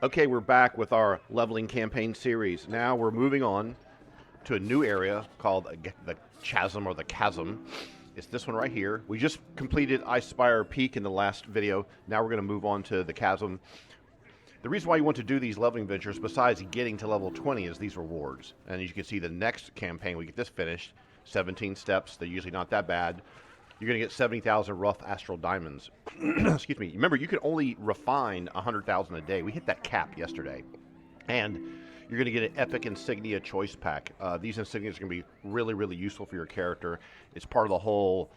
Okay, we're back with our leveling campaign series. Now we're moving on to a new area called the Chasm or the Chasm. It's this one right here. We just completed Ice Spire Peak in the last video. Now we're going to move on to the Chasm. The reason why you want to do these leveling ventures, besides getting to level 20, is these rewards. And as you can see, the next campaign, we get this finished, 17 steps. They're usually not that bad. You're going to get 70,000 rough astral diamonds. Excuse me. Remember, you can only refine 100,000 a day. We hit that cap yesterday. And you're going to get an epic insignia choice pack. These insignias are going to be really, really useful for your character. It's part of the whole,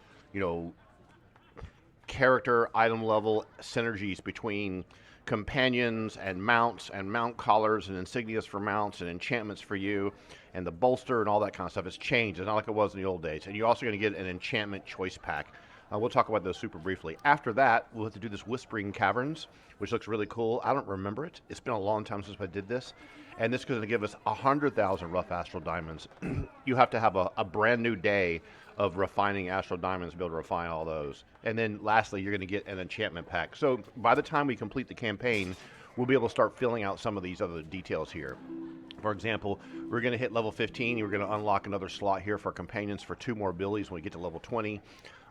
character item level synergies between companions and mounts and mount collars and insignias for mounts and enchantments for you and the bolster and all that kind of stuff. It's changed. It's not like it was in the old days. And you're also going to get an enchantment choice pack. We'll talk about those super briefly. After that, we'll have to do this Whispering Caverns, which looks really cool. I don't remember it. It's been a long time since I did this. And this is going to give us 100,000 rough astral diamonds. You have to have a brand new day of refining astral diamonds to be able to refine all those. And then lastly, you're going to get an enchantment pack. So by the time we complete the campaign, we'll be able to start filling out some of these other details here. For example, we're going to hit level 15. We're going to unlock another slot here for companions for 2 more abilities when we get to level 20.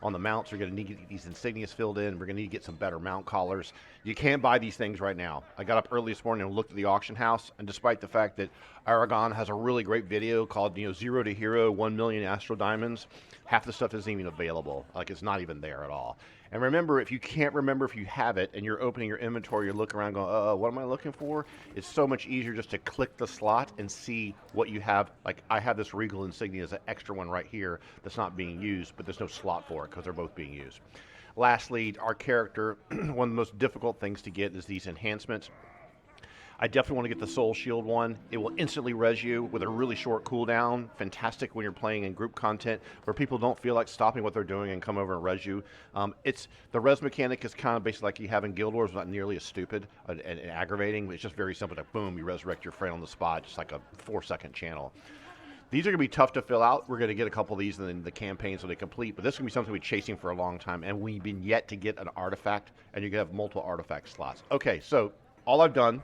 On the mounts, we're going to need to get these insignias filled in. We're going to need to get some better mount collars. You can't buy these things right now. I got up early this morning and looked at the auction house, and despite the fact that Aragon has a really great video called, Zero to Hero, 1 million Astral Diamonds, half the stuff isn't even available. Like, it's not even there at all. And remember, if you can't remember if you have it and you're opening your inventory, you're looking around going, what am I looking for? It's so much easier just to click the slot and see what you have. Like, I have this Regal Insignia as an extra one right here that's not being used, but there's no slot for it because they're both being used. Lastly, our character, one of the most difficult things to get is these enhancements. I definitely want to get the Soul Shield one. It will instantly res you with a really short cooldown. Fantastic when you're playing in group content where people don't feel like stopping what they're doing and come over and res you. The res mechanic is kind of basically like you have in Guild Wars, not nearly as stupid and aggravating. It's just very simple. Like, boom, you resurrect your friend on the spot, just like a 4-second channel. These are going to be tough to fill out. We're going to get a couple of these in the campaigns when they complete, but this is going to be something we're chasing for a long time, and we've been yet to get an artifact, and you can have multiple artifact slots. Okay, so all I've done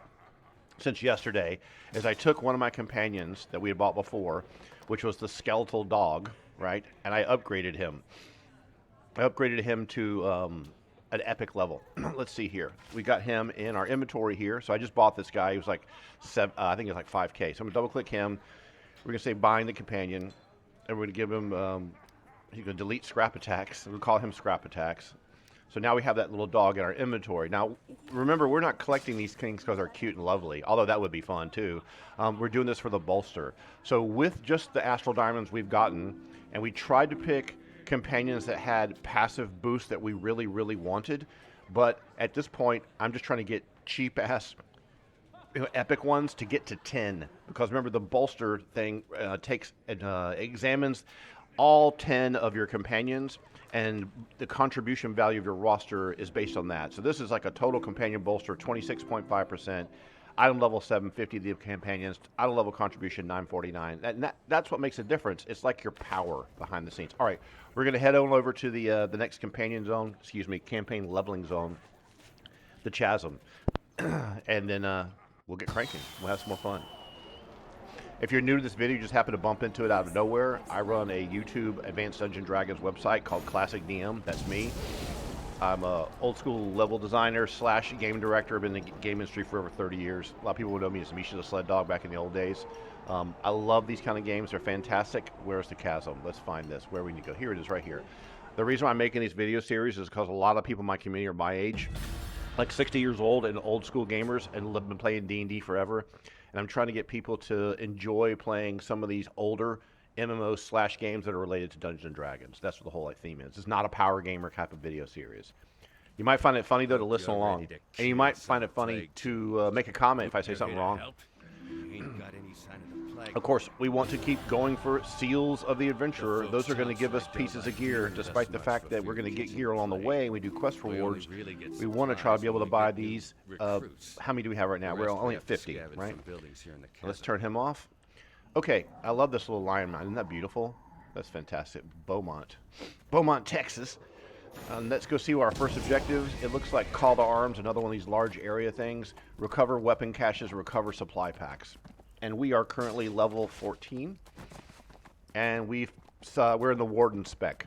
since yesterday is I took one of my companions that we had bought before, which was the skeletal dog, right? And I upgraded him. I upgraded him to an epic level. Let's see here. We got him in our inventory here. So I just bought this guy. He was like, I think it was like 5K. So I'm going to double click him. We're going to say buying the companion. And we're going to give him, he's going to delete scrap attacks. We'll call him scrap attacks. So now we have that little dog in our inventory. Now, remember, we're not collecting these things because they're cute and lovely, although that would be fun too. We're doing this for the bolster. So with just the Astral Diamonds we've gotten, and we tried to pick companions that had passive boosts that we really, really wanted, but at this point, I'm just trying to get cheap-ass epic ones to get to 10. Because remember, the bolster thing examines all 10 of your companions, and the contribution value of your roster is based on that. So this is like a total companion bolster, 26.5%, item level 750 the companions, item level contribution 949. That's what makes a difference. It's like your power behind the scenes. All right, we're going to head on over to the next campaign leveling zone, the Chasm, and then we'll get cranking. We'll have some more fun. If you're new to this video, you just happen to bump into it out of nowhere, I run a YouTube Advanced Dungeons & Dragons website called Classic DM. That's me. I'm a old school level designer / game director. I've been in the game industry for over 30 years. A lot of people would know me as Misha the Sled Dog back in the old days. I love these kind of games. They're fantastic. Where's the Chasm? Let's find this. Where we need to go. Here it is right here. The reason why I'm making these video series is because a lot of people in my community are my age, like 60 years old and old school gamers, and have been playing D&D forever. And I'm trying to get people to enjoy playing some of these older MMO / games that are related to Dungeons & Dragons. That's what the whole theme is. It's not a power gamer type of video series. You might find it funny, though, to listen along. And you might find it funny to make a comment if I say something wrong. Of course, we want to keep going for Seals of the Adventurer. Those are going to give us pieces of gear, despite the fact that we're going to get gear along the way. We do quest rewards. We want to try to be able to buy these. How many do we have right now? We're only at 50, right? Let's turn him off. Okay, I love this little lion mine. Isn't that beautiful? That's fantastic. Beaumont, Texas. Let's go see what our first objectives. It looks like call to arms, another one of these large area things. Recover weapon caches, recover supply packs. And we are currently level 14. And we're in the Warden spec,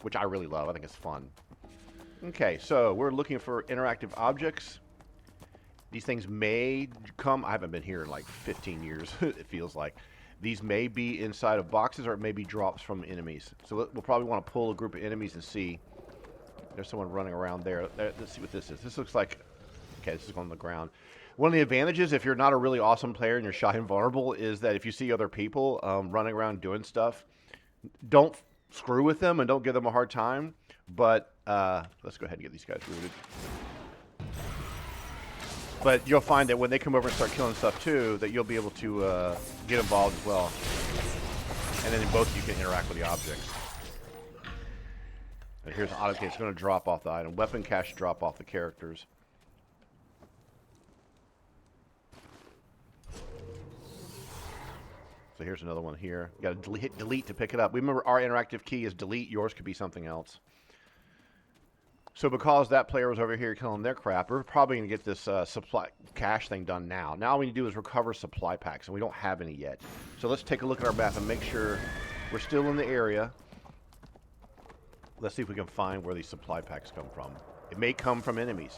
which I really love. I think it's fun. Okay, so we're looking for interactive objects. These things may come. I haven't been here in like 15 years, it feels like. These may be inside of boxes or it may be drops from enemies. So we'll probably want to pull a group of enemies and see. There's someone running around there. Let's see what this is. This looks like, okay, this is on the ground. One of the advantages, if you're not a really awesome player and you're shy and vulnerable, is that if you see other people running around doing stuff, don't screw with them and don't give them a hard time. But let's go ahead and get these guys rooted. But you'll find that when they come over and start killing stuff too, that you'll be able to get involved as well. And then both of you can interact with the objects. And here's okay, it's going to drop off the item. Weapon cache drop off the characters. So here's another one here. You got to hit delete to pick it up. Remember, our interactive key is delete. Yours could be something else. So because that player was over here killing their crap, we're probably going to get this supply cache thing done now. Now all we need to do is recover supply packs, and we don't have any yet. So let's take a look at our map and make sure we're still in the area. Let's see if we can find where these supply packs come from. It may come from enemies.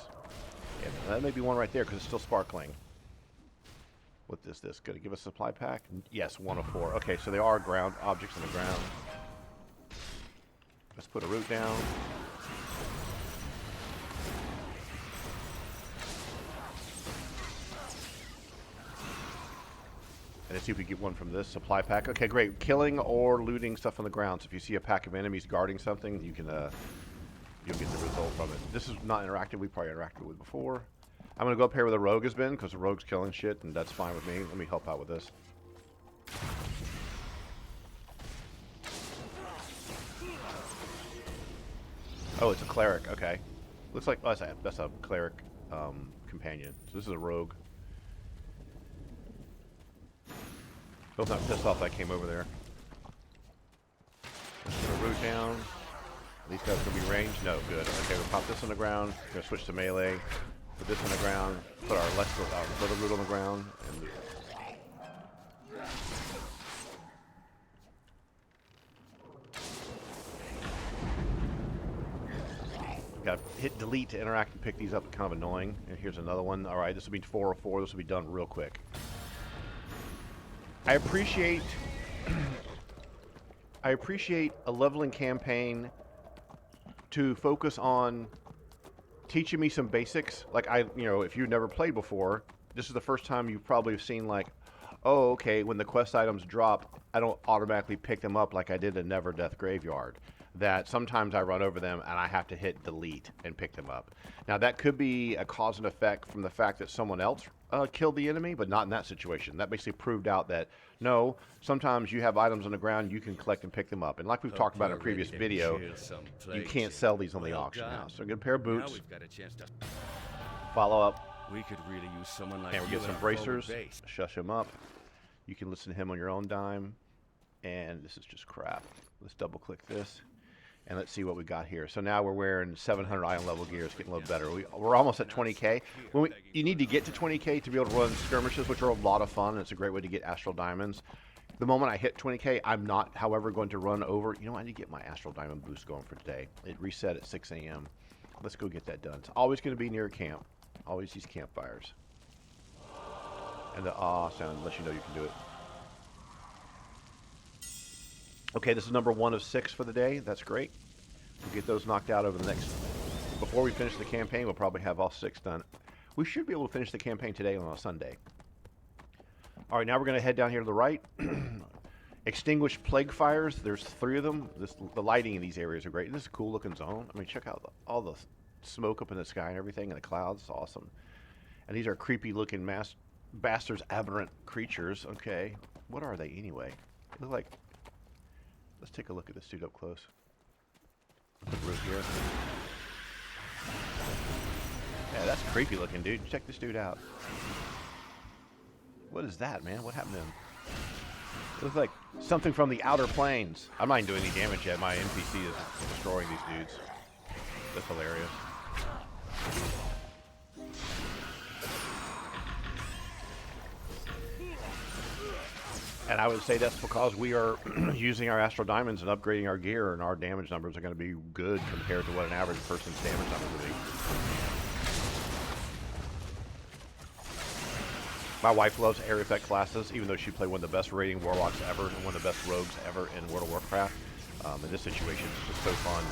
Yeah, that may be one right there because it's still sparkling. What is this? Going to give us a supply pack? Yes, 1 of 4. Okay, so there are ground objects on the ground. Let's put a root down. And let's see if we get one from this supply pack. Okay, great. Killing or looting stuff on the ground. So if you see a pack of enemies guarding something, you can you'll get the result from it. This is not interactive. We probably interacted with before. I'm going to go up here where the rogue has been because the rogue's killing shit, and that's fine with me. Let me help out with this. Oh, it's a cleric. Okay. Looks like oh, that's a cleric companion. So this is a rogue. Hope not pissed off I came over there. Let's put a root down. These guys are going to be ranged? No, good. Okay, we'll pop this on the ground. We're going to switch to melee. Put this on the ground. Put our little root on the ground. And got to hit delete to interact and pick these up. Kind of annoying. And here's another one. All right, this will be 4 or 4. This will be done real quick. I appreciate a leveling campaign to focus on teaching me some basics. Like if you've never played before, this is the first time you've probably seen like, oh, okay, when the quest items drop, I don't automatically pick them up like I did in Never Death Graveyard. That sometimes I run over them and I have to hit delete and pick them up. Now that could be a cause and effect from the fact that someone else killed the enemy, but not in that situation. That basically proved out that no, sometimes you have items on the ground, you can collect and pick them up. And like we've talked about in a previous video, you can't sell these on the auction house. So get a pair of boots. We've got a chance to Follow up. We could really use someone like And we you get some in our bracers. forward base. Shush him up. You can listen to him on your own dime. And this is just crap. Let's double click this. And let's see what we got here. So now we're wearing 700 iron level gear. It's getting a little better. We're almost at 20k. You need to get to 20k to be able to run skirmishes, which are a lot of fun. It's a great way to get astral diamonds. The moment I hit 20k, I'm not, however, going to run over. You know, I need to get my astral diamond boost going for today. It reset at 6 a.m. Let's go get that done. It's always going to be near a camp. Always these campfires. And the sound lets you know you can do it. Okay, this is number 1 of 6 for the day. That's great. We'll get those knocked out over the next... Before we finish the campaign, we'll probably have all 6 done. We should be able to finish the campaign today on a Sunday. All right, now we're going to head down here to the right. Extinguish plague fires. There's 3 of them. The lighting in these areas are great. This is a cool-looking zone. I mean, check out all the smoke up in the sky and everything, and the clouds. It's awesome. And these are creepy-looking bastards, aberrant creatures. Okay, what are they anyway? They look like... Let's take a look at this dude up close. Put the roof here. Yeah, that's creepy looking, dude. Check this dude out. What is that, man? What happened to him? It looks like something from the outer planes. I'm not even doing any damage yet. My NPC is destroying these dudes. That's hilarious. And I would say that's because we are using our Astral Diamonds and upgrading our gear, and our damage numbers are going to be good compared to what an average person's damage number would be. My wife loves area effect classes, even though she played one of the best raiding warlocks ever and one of the best rogues ever in World of Warcraft. In this situation, it's just so fun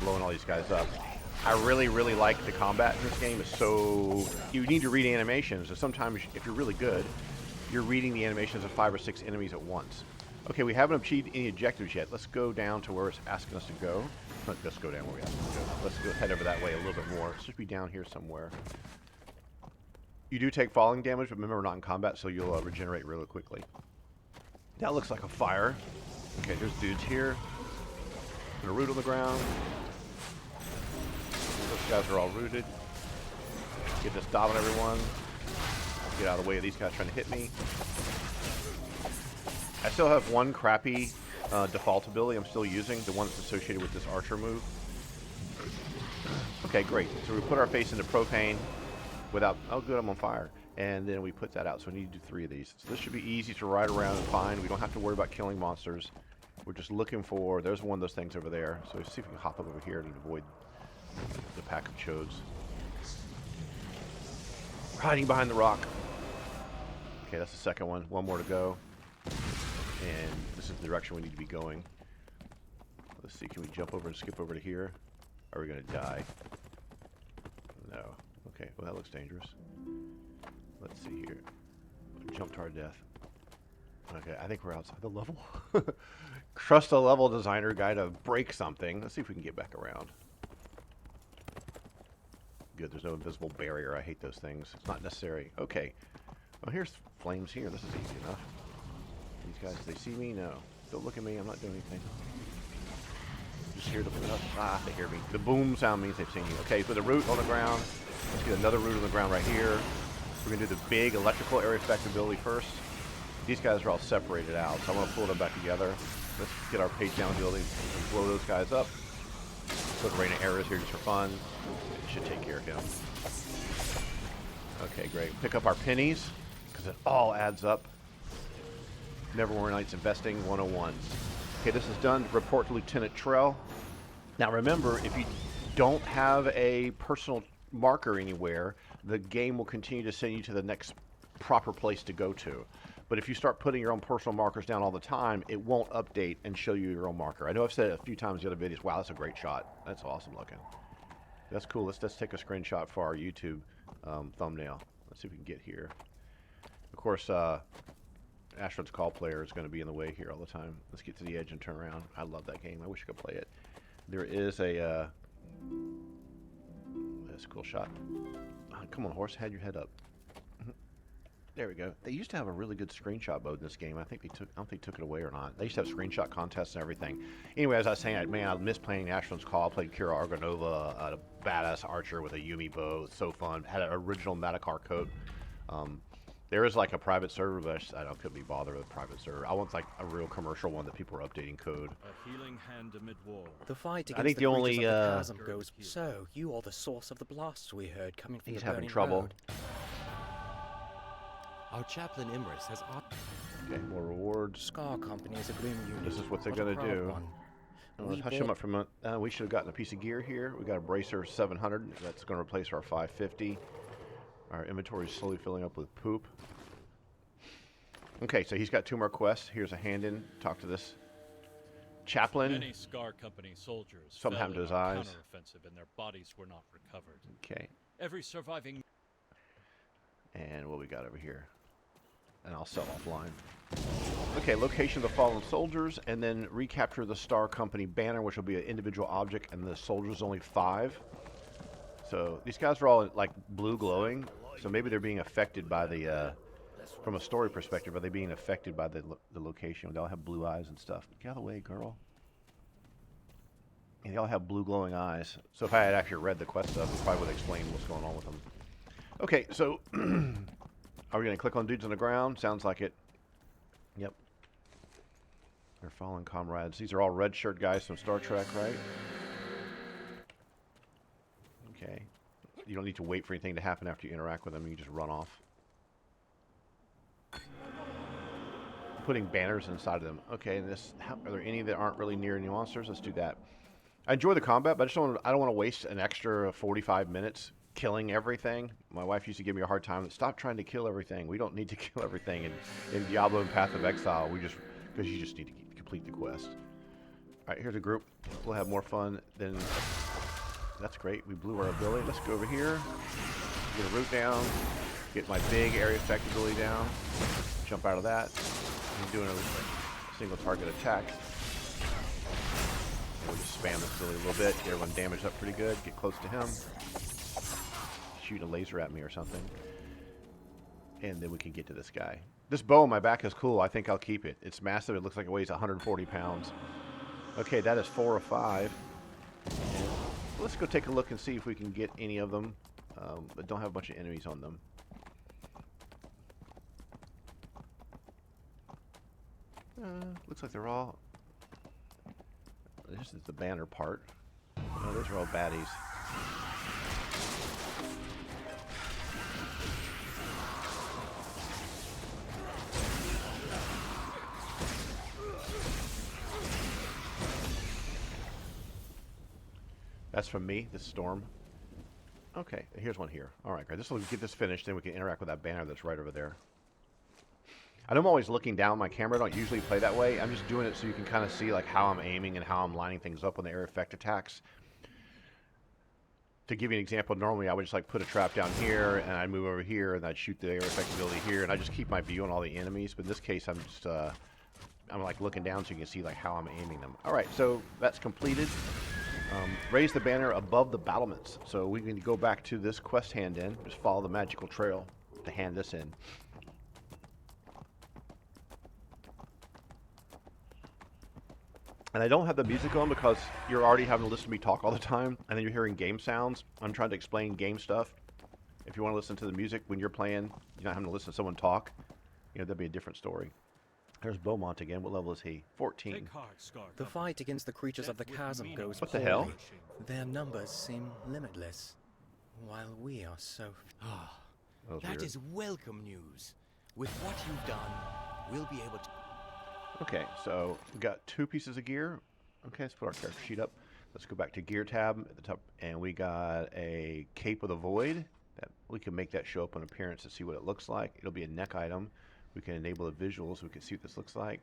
blowing all these guys up. I really, really like the combat in this game. It's so... You need to read animations, and sometimes, if you're really good, you're reading the animations of 5 or 6 enemies at once. Okay, we haven't achieved any objectives yet. Let's go down to where it's asking us to go. Let's go down where we have to go. Let's go head over that way a little bit more. It should be down here somewhere. You do take falling damage, but remember we're not in combat, so you'll regenerate really quickly. That looks like a fire. Okay, there's dudes here. Put a root on the ground. Those guys are all rooted. Get this dot on everyone. Get out of the way of these guys trying to hit me. I still have one crappy default ability I'm still using, the one that's associated with this archer move. Okay, great. So we put our face into propane without... Oh, good, I'm on fire. And then we put that out. So we need to do 3 of these. So this should be easy to ride around and find. We don't have to worry about killing monsters. We're just looking for... There's one of those things over there. So let's see if we can hop up over here and avoid the pack of chodes. Hiding behind the rock. Okay, that's the second one. One more to go. And this is the direction we need to be going. Let's see, can we jump over and skip over to here? Are we going to die? No. Okay, well that looks dangerous. Let's see here. Jump to our death. Okay, I think we're outside the level. Trust a level designer guy to break something. Let's see if we can get back around. Good, there's no invisible barrier. I hate those things. It's not necessary. Okay. Well, here's flames here. This is easy enough. These guys, they see me? No. Don't look at me. I'm not doing anything. Just here to put up. Ah, they hear me. The boom sound means they've seen you. Okay, put a root on the ground. Let's get another root on the ground right here. We're going to do the big electrical area effect ability first. These guys are all separated out, so I want to pull them back together. Let's get our page down ability and blow those guys up. Put a rain of arrows here just for fun. It should take care of him. Okay, great. Pick up our pennies, because it all adds up. Neverwinter Nights Investing 101. Okay, this is done. Report to Lieutenant Trell. Now remember, if you don't have a personal marker anywhere, the game will continue to send you to the next proper place to go to. But if you start putting your own personal markers down all the time, it won't update and show you your own marker. I know I've said it a few times in the other videos. Wow, that's a great shot. That's awesome looking. That's cool. Let's take a screenshot for our YouTube thumbnail. Let's see if we can get here. Of course, Astron's Call Player is going to be in the way here all the time. Let's get to the edge and turn around. I love that game. I wish I could play it. There is a... that's a cool shot. Come on, horse. Had your head up. There we go. They used to have a really good screenshot mode in this game. I don't think they took it away or not. They used to have screenshot contests and everything. Anyway, as I was saying, man, I miss playing Astron's Call. I played Kira Argonova, a badass archer with a Yumi bow. It's so fun. Had an original Madakar coat. There is like a private server, but I couldn't be bothered with a private server. I want like a real commercial one that people are updating code. A healing hand amid war. The fight I against think the only Chasm goes. So you are the source of the blasts we heard coming from he's the having burning trouble. road. Our chaplain Imris has Okay, more rewards. Scar Company is a grim unit. This is what they're but a gonna proud do. one. Let's hush him up for a minute. We should have gotten a piece of gear here. We got a bracer 700. That's going to replace our 550. Our inventory is slowly filling up with poop. Okay, so he's got 2 more quests. Here's a hand in. Talk to this chaplain. Many Scar Company soldiers Something fell happened to in his our eyes. counteroffensive and their bodies were not recovered. Okay, Every surviving and what we got over here? And I'll sell offline. Okay, location of the fallen soldiers, and then recapture the Star Company banner, which will be an individual object, and the soldiers only 5. So these guys are all like blue glowing, so maybe they're being affected by the, from a story perspective, are they being affected by the location? They all have blue eyes and stuff. Get out of the way, girl. And they all have blue glowing eyes. So if I had actually read the quest stuff, it probably would explain what's going on with them. Okay, so are we going to click on dudes on the ground? Sounds like it. Yep. They're fallen comrades. These are all red shirt guys from Star Trek, right? Okay. You don't need to wait for anything to happen after you interact with them. You can just run off. Putting banners inside of them. Okay, and are there any that aren't really near any monsters? Let's do that. I enjoy the combat, but I don't want to waste an extra 45 minutes killing everything. My wife used to give me a hard time. Stop trying to kill everything. We don't need to kill everything in Diablo and Path of Exile. Because you just need to complete the quest. All right, here's a group. We'll have more fun than. That's great. We blew our ability. Let's go over here. Get a root down. Get my big area effect ability down. Jump out of that. I'm doing a single target attack. We'll just spam this ability a little bit. Get everyone damaged up pretty good. Get close to him. Shoot a laser at me or something. And then we can get to this guy. This bow on my back is cool. I think I'll keep it. It's massive. It looks like it weighs 140 pounds. Okay, that is 4 of 5. And let's go take a look and see if we can get any of them that don't have a bunch of enemies on them. Looks like they're all... This is the banner part. Oh, those are all baddies. That's from me, this storm. Okay, here's one here. Alright, guys, we'll get this finished, then we can interact with that banner that's right over there. I know I'm always looking down my camera. I don't usually play that way. I'm just doing it so you can kind of see like how I'm aiming and how I'm lining things up when the area effect attacks. To give you an example, normally I would just like put a trap down here and I'd move over here and I'd shoot the area effect ability here and I just keep my view on all the enemies. But in this case, I'm just I'm like looking down so you can see like how I'm aiming them. All right, so that's completed. Raise the banner above the battlements. So we can go back to this quest hand in. Just follow the magical trail to hand this in. And I don't have the music on because you're already having to listen to me talk all the time, and then you're hearing game sounds. I'm trying to explain game stuff. If you want to listen to the music when you're playing, you're not having to listen to someone talk. You know, that'd be a different story. There's Beaumont again. What level is he? 14. Take heart, Scar. The fight against the creatures of the chasm goes What the poorly. hell? Their numbers seem limitless, while we are so... That was That weird. is welcome news. With what you've done, we'll be able to... Okay, so we got 2 pieces of gear. Okay, let's put our character sheet up. Let's go back to gear tab at the top, and we got a Cape of the Void. That we can make that show up on appearance to see what it looks like. It'll be a neck item. We can enable the visuals so we can see what this looks like.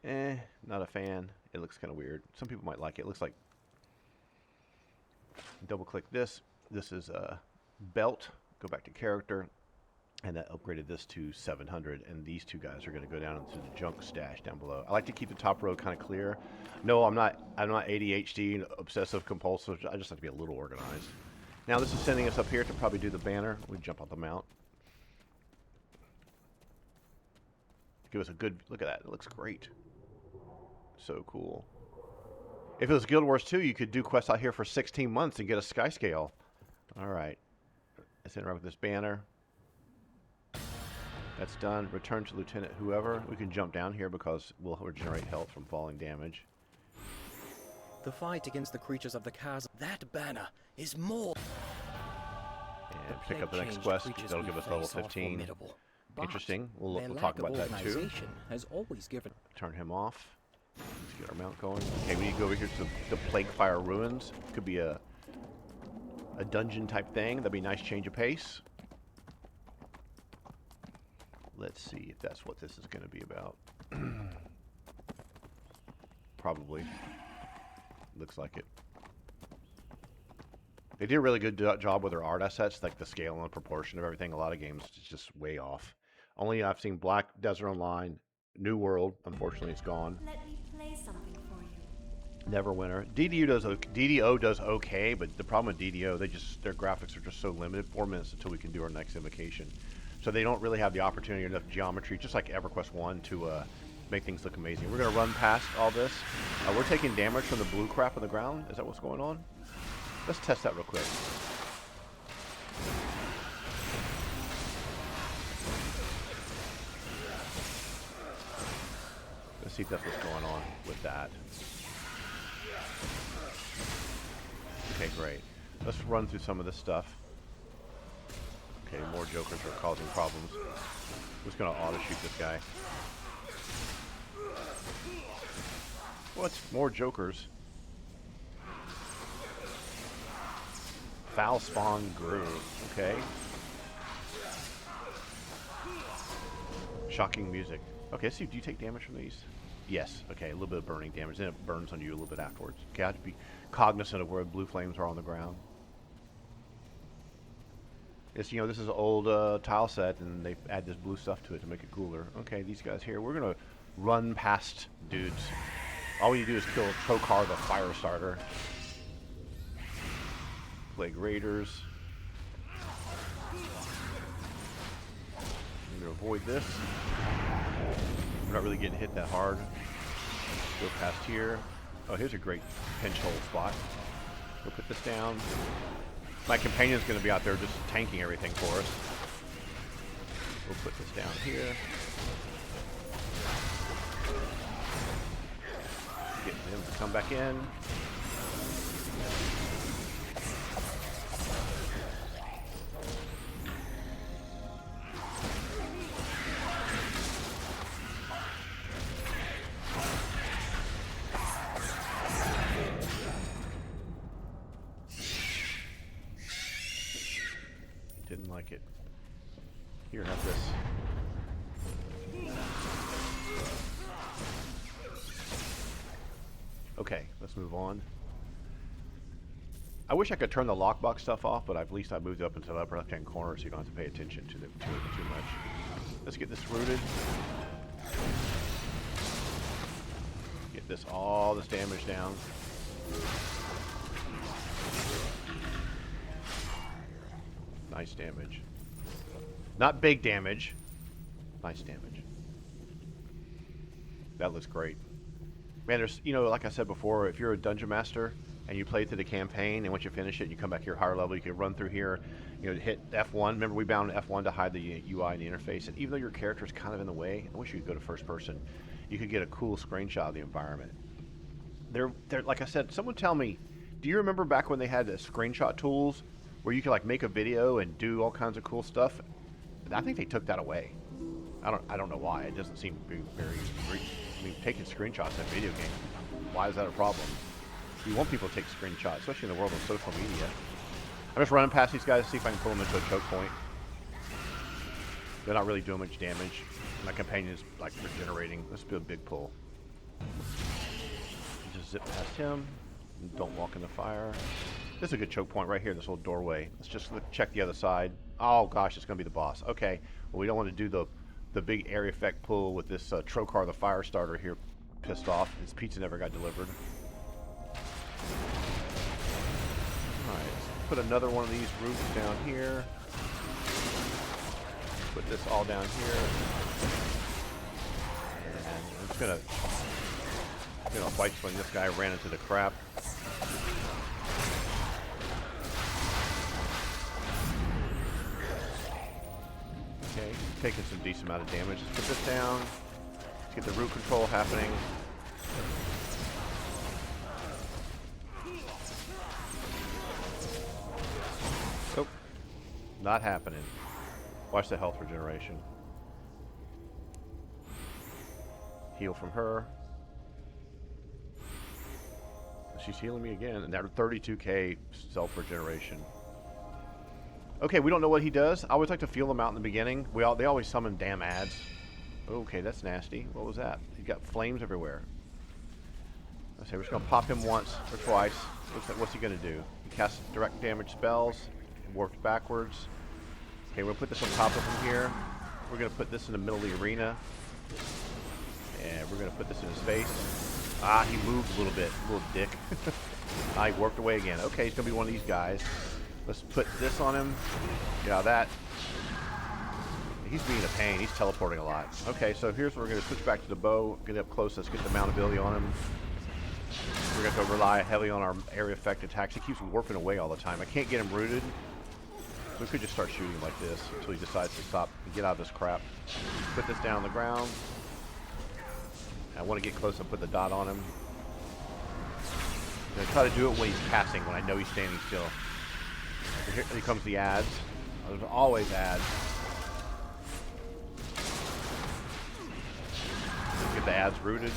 Not a fan. It looks kind of weird. Some people might like it. It looks like... Double click this. This is a belt. Go back to character. And that upgraded this to 700, and these 2 guys are going to go down into the junk stash down below. I like to keep the top row kind of clear. No, I'm not ADHD and obsessive compulsive. I just like to be a little organized. Now this is sending us up here to probably do the banner. We jump off the mount. Give us a good look at that. It looks great. So cool. If it was Guild Wars 2, you could do quests out here for 16 months and get a sky scale. All right. Let's interact with this banner. That's done. Return to Lieutenant whoever. We can jump down here because we'll regenerate health from falling damage. The fight against the creatures of the chasm... That banner is more... And pick up the next quest. That'll give us level 15. Interesting. We'll talk about that too. Has always given... Turn him off. Let's get our mount going. Okay, we need to go over here to the Plague Fire Ruins. Could be a dungeon type thing. That'd be a nice change of pace. Let's see if that's what this is going to be about. Probably. Looks like it. They did a really good job with their art assets, like the scale and the proportion of everything. A lot of games it's just way off. Only I've seen Black Desert Online, New World. Unfortunately, it's gone. Let me play something for you. Neverwinter. DDO does okay, but the problem with DDO, their graphics are just so limited. 4 minutes until we can do our next invocation. So they don't really have the opportunity or enough geometry, just like EverQuest 1, to make things look amazing. We're going to run past all this. We're taking damage from the blue crap on the ground. Is that what's going on? Let's test that real quick. Let's see if that's what's going on with that. Okay, great. Let's run through some of this stuff. Okay, more jokers are causing problems. I'm just gonna auto shoot this guy. What? More jokers. Foul spawn grew. Okay. Shocking music. Okay, let's see. Do you take damage from these? Yes. Okay, a little bit of burning damage. Then it burns on you a little bit afterwards. Okay, I have to be cognizant of where blue flames are on the ground. It's, you know, this is an old tile set, and they add this blue stuff to it to make it cooler. Okay, these guys here. We're gonna run past dudes. All we need to do is kill Trokar, the fire starter. Plague Raiders. I'm gonna avoid this. We're not really getting hit that hard. Go past here. Oh, here's a great pinch hole spot. We'll put this down. My companion's going to be out there just tanking everything for us. We'll put this down here. Get him to come back in. Didn't like it. Here, have this. Okay, let's move on. I wish I could turn the lockbox stuff off, but at least I moved it up into the upper left-hand corner so you don't have to pay attention to it too much. Let's get this rooted. Get this all this damage down. Nice damage. Not big damage. Nice damage. That looks great. Man, there's, you know, like I said before, if you're a dungeon master and you play through the campaign, and once you finish it, you come back here higher level, you can run through here, you know, hit F1. Remember, we bound F1 to hide the UI and the interface, and even though your character's kind of in the way, I wish you could go to first person, you could get a cool screenshot of the environment. They're like I said, someone tell me, do you remember back when they had screenshot tools where you could like make a video and do all kinds of cool stuff? I think they took that away. I don't know why. It doesn't seem to be very. I mean, taking screenshots in a video game, why is that a problem? You want people to take screenshots, especially in the world of social media. I'm just running past these guys to see if I can pull them into a choke point. They're not really doing much damage. My companion's like regenerating. Let's do a big pull. Just zip past him. Don't walk in the fire. This is a good choke point right here, this little doorway. Let's just check the other side. Oh gosh, it's going to be the boss. Okay, well we don't want to do the big area effect pull with this Trokar, the fire starter here, pissed off. His pizza never got delivered. Alright, let's put another one of these roofs down here. Put this all down here. And I'm just going to white swing this guy, ran into the crap. Okay, taking some decent amount of damage. Let's put this down. Let's get the root control happening. Nope. Not happening. Watch the health regeneration. Heal from her. She's healing me again. And that 32k self-regeneration. Okay, we don't know what he does. I always like to feel them out in the beginning. They always summon damn ads. Okay, that's nasty. What was that? He got flames everywhere. Let's say we're just gonna pop him once or twice. What's he gonna do? He casts direct damage spells. Worked backwards. Okay, we'll put this on top of him here. We're gonna put this in the middle of the arena. And we're gonna put this in his face. Ah, he moved a little bit. Little dick. Ah, he worked away again. Okay, he's gonna be one of these guys. Let's put this on him. Yeah, that. He's being a pain. He's teleporting a lot. Okay, so here's where we're going to switch back to the bow. Get up close. Let's get the mount ability on him. We're going to rely heavily on our area effect attacks. He keeps warping away all the time. I can't get him rooted. So we could just start shooting like this until he decides to stop and get out of this crap. Put this down on the ground. I want to get close and put the dot on him. I'm going to try to do it when he's passing, when I know he's standing still. Here comes the ads. There's always ads. Get the ads rooted.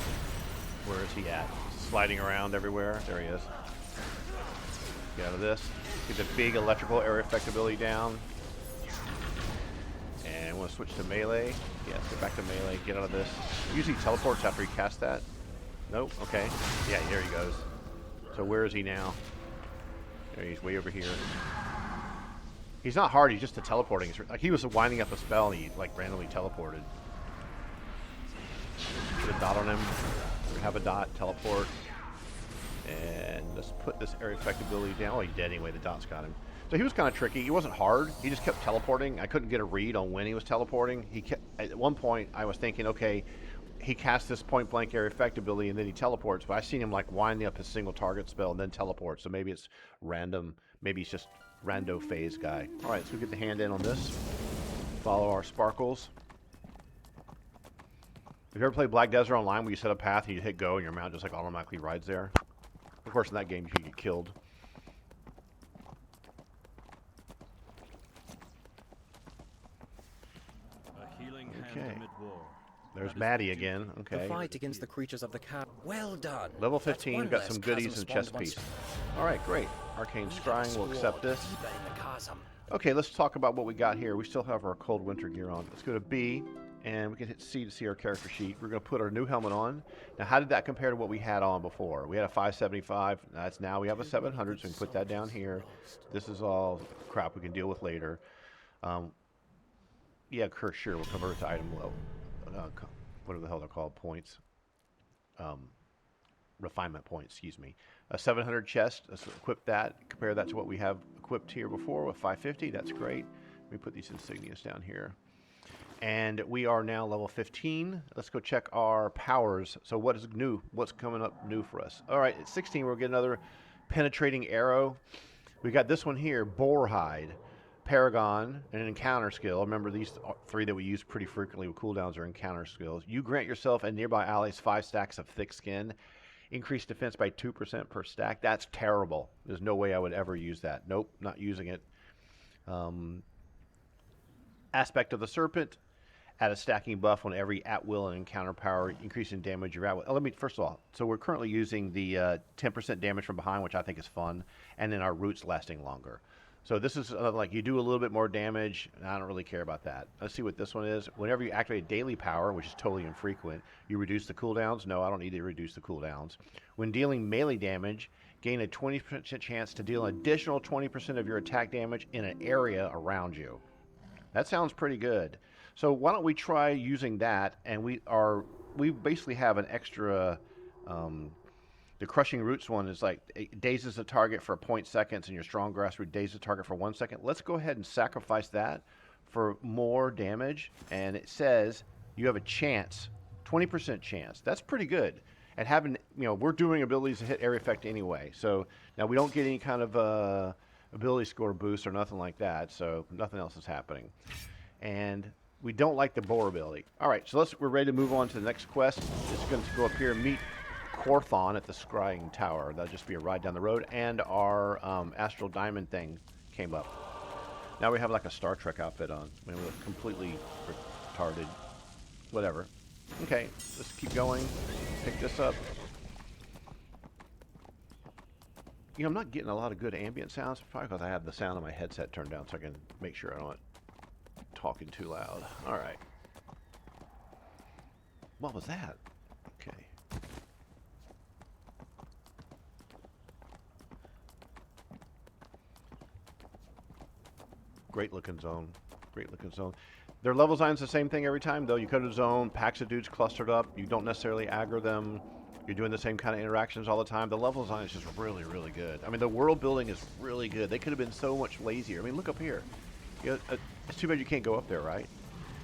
Where is he at? Sliding around everywhere. There he is. Get out of this. Get the big electrical area effect ability down. And I want to switch to melee. Yes, get back to melee. Get out of this. Usually teleports after he casts that. Nope. Okay. Yeah, there he goes. So where is he now? There, he's way over here. He's not hard. He's just a teleporting. Like he was winding up a spell and he like randomly teleported. Put a dot on him. Have a dot, teleport. And let's put this area effect ability down. Oh, he's dead anyway. The dot's got him. So he was kind of tricky. He wasn't hard. He just kept teleporting. I couldn't get a read on when he was teleporting. He kept, at one point, I was thinking, okay, he casts this point blank area effect ability and then he teleports. But I seen him like winding up his single target spell and then teleport. So maybe it's random. Maybe he's just rando phase guy. All right, so we get the hand in on this. Follow our sparkles. Have you ever played Black Desert Online where you set a path and you hit go and your mount just like automatically rides there? Of course, in that game you can get killed. A healing hand Okay. amid war. There's Maddie again. Okay. The fight against the creatures of the chasm. Well done. Level That's 15, one got less some goodies chasm and chest spawned piece. monster. All right, great. Arcane Scrying, we'll accept this. Deeper in the chasm. Okay, let's talk about what we got here. We still have our cold winter gear on. Let's go to B, and we can hit C to see our character sheet. We're going to put our new helmet on. Now, how did that compare to what we had on before? We had a 575. That's now we have a 700, so we can put that down here. This is all crap we can deal with later. Yeah, sure, we'll convert it to item low. Whatever the hell they're called, points. Refinement points, excuse me. A 700 chest, let's equip that. Compare that to what we have equipped here before with 550. That's great. Let me put these insignias down here. And we are now level 15. Let's go check our powers. So what is new? What's coming up new for us? All right, at 16, we'll get another penetrating arrow. We got this one here, Boar Hide, Paragon, and an encounter skill. Remember, these three that we use pretty frequently with cooldowns are encounter skills. You grant yourself and nearby allies 5 stacks of thick skin. Increase defense by 2% per stack. That's terrible. There's no way I would ever use that. Nope, not using it. Aspect of the Serpent. Add a stacking buff on every at-will and encounter power, increasing damage you're at will. Let me, first of all, so we're currently using the 10% damage from behind, which I think is fun, and then our roots lasting longer. So this is like you do a little bit more damage, and I don't really care about that. Let's see what this one is. Whenever you activate daily power, which is totally infrequent, you reduce the cooldowns. No, I don't need to reduce the cooldowns. When dealing melee damage, gain a 20% chance to deal an additional 20% of your attack damage in an area around you. That sounds pretty good. So why don't we try using that, and we basically have an extra, the Crushing Roots one is like, it dazes the target for 0.0 seconds, and your Strong Grassroot dazes the target for 1 second. Let's go ahead and sacrifice that for more damage, and it says you have a chance, 20% chance. That's pretty good. And having, we're doing abilities to hit area effect anyway, so now we don't get any kind of ability score boost or nothing like that, so nothing else is happening. And we don't like the boar ability. All right, so we're ready to move on to the next quest. It's going to go up here and meet Corthon at the Scrying Tower. That'll just be a ride down the road. And our Astral Diamond thing came up. Now we have like a Star Trek outfit on. I mean, we look completely retarded. Whatever. Okay, let's keep going. Pick this up. I'm not getting a lot of good ambient sounds. Probably because I have the sound of my headset turned down so I can make sure I don't talking too loud. All right. What was that? Okay. Great looking zone. Great looking zone. Their level design's the same thing every time, though. You go to the zone, packs of dudes clustered up. You don't necessarily aggro them. You're doing the same kind of interactions all the time. The level design is just really, really good. I mean, the world building is really good. They could have been so much lazier. I mean, look up here. It's too bad you can't go up there, right?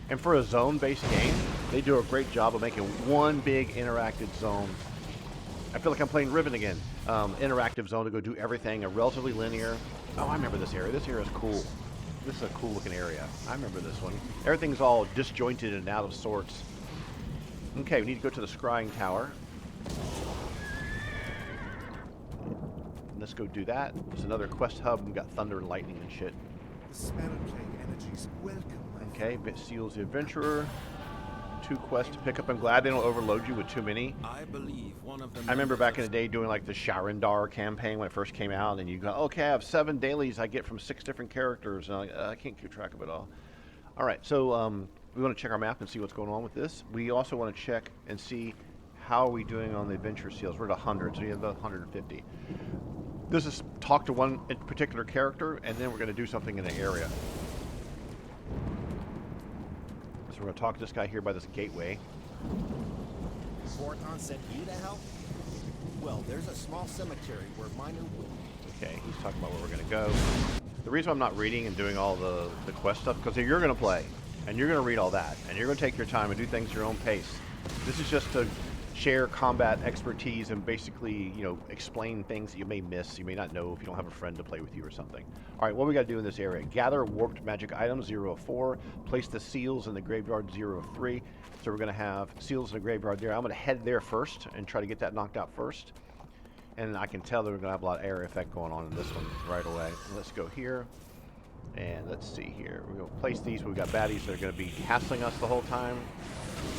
And for a zone-based game, they do a great job of making one big interactive zone. I feel like I'm playing Riven again. Interactive zone to go do everything, a relatively linear. Oh, I remember this area. This area is cool. This is a cool looking area. I remember this one. Everything's all disjointed and out of sorts. Okay, we need to go to the Scrying Tower. let's go do that. There's another quest hub. We got thunder and lightning and shit. The spell plague energies welcome my Okay, Bit Seals the Adventurer. 2 quests to pick up. I'm glad they don't overload you with too many. I believe one of the I remember back in the day doing like the Sharandar campaign when it first came out, and you go, okay, I have 7 dailies I get from 6 different characters, and I can't keep track of it all. All right, so we want to check our map and see what's going on with this. We also want to check and see how are we doing on the adventure seals. We're at 100, so you have about 150. This is talk to one particular character, and then we're going to do something in the area. So we're going to talk to this guy here by this gateway. Vorton sent you to help? Well, there's a small cemetery where minor will. Okay, he's talking about where we're going to go. The reason I'm not reading and doing all the quest stuff, because you're going to play, and you're going to read all that, and you're going to take your time and do things at your own pace. This is just to share combat expertise and basically, you know, explain things that you may miss, you may not know if you don't have a friend to play with you or something. All right, what we got to do in this area? Gather warped magic items, 0 of 4. Place the seals in the graveyard, 0 of 3. So we're going to have seals in the graveyard there. I'm going to head there first and try to get that knocked out first. And I can tell that we're going to have a lot of area effect going on in this one right away. Let's go here. And let's see here. We're going to place these. We've got baddies that are going to be hassling us the whole time.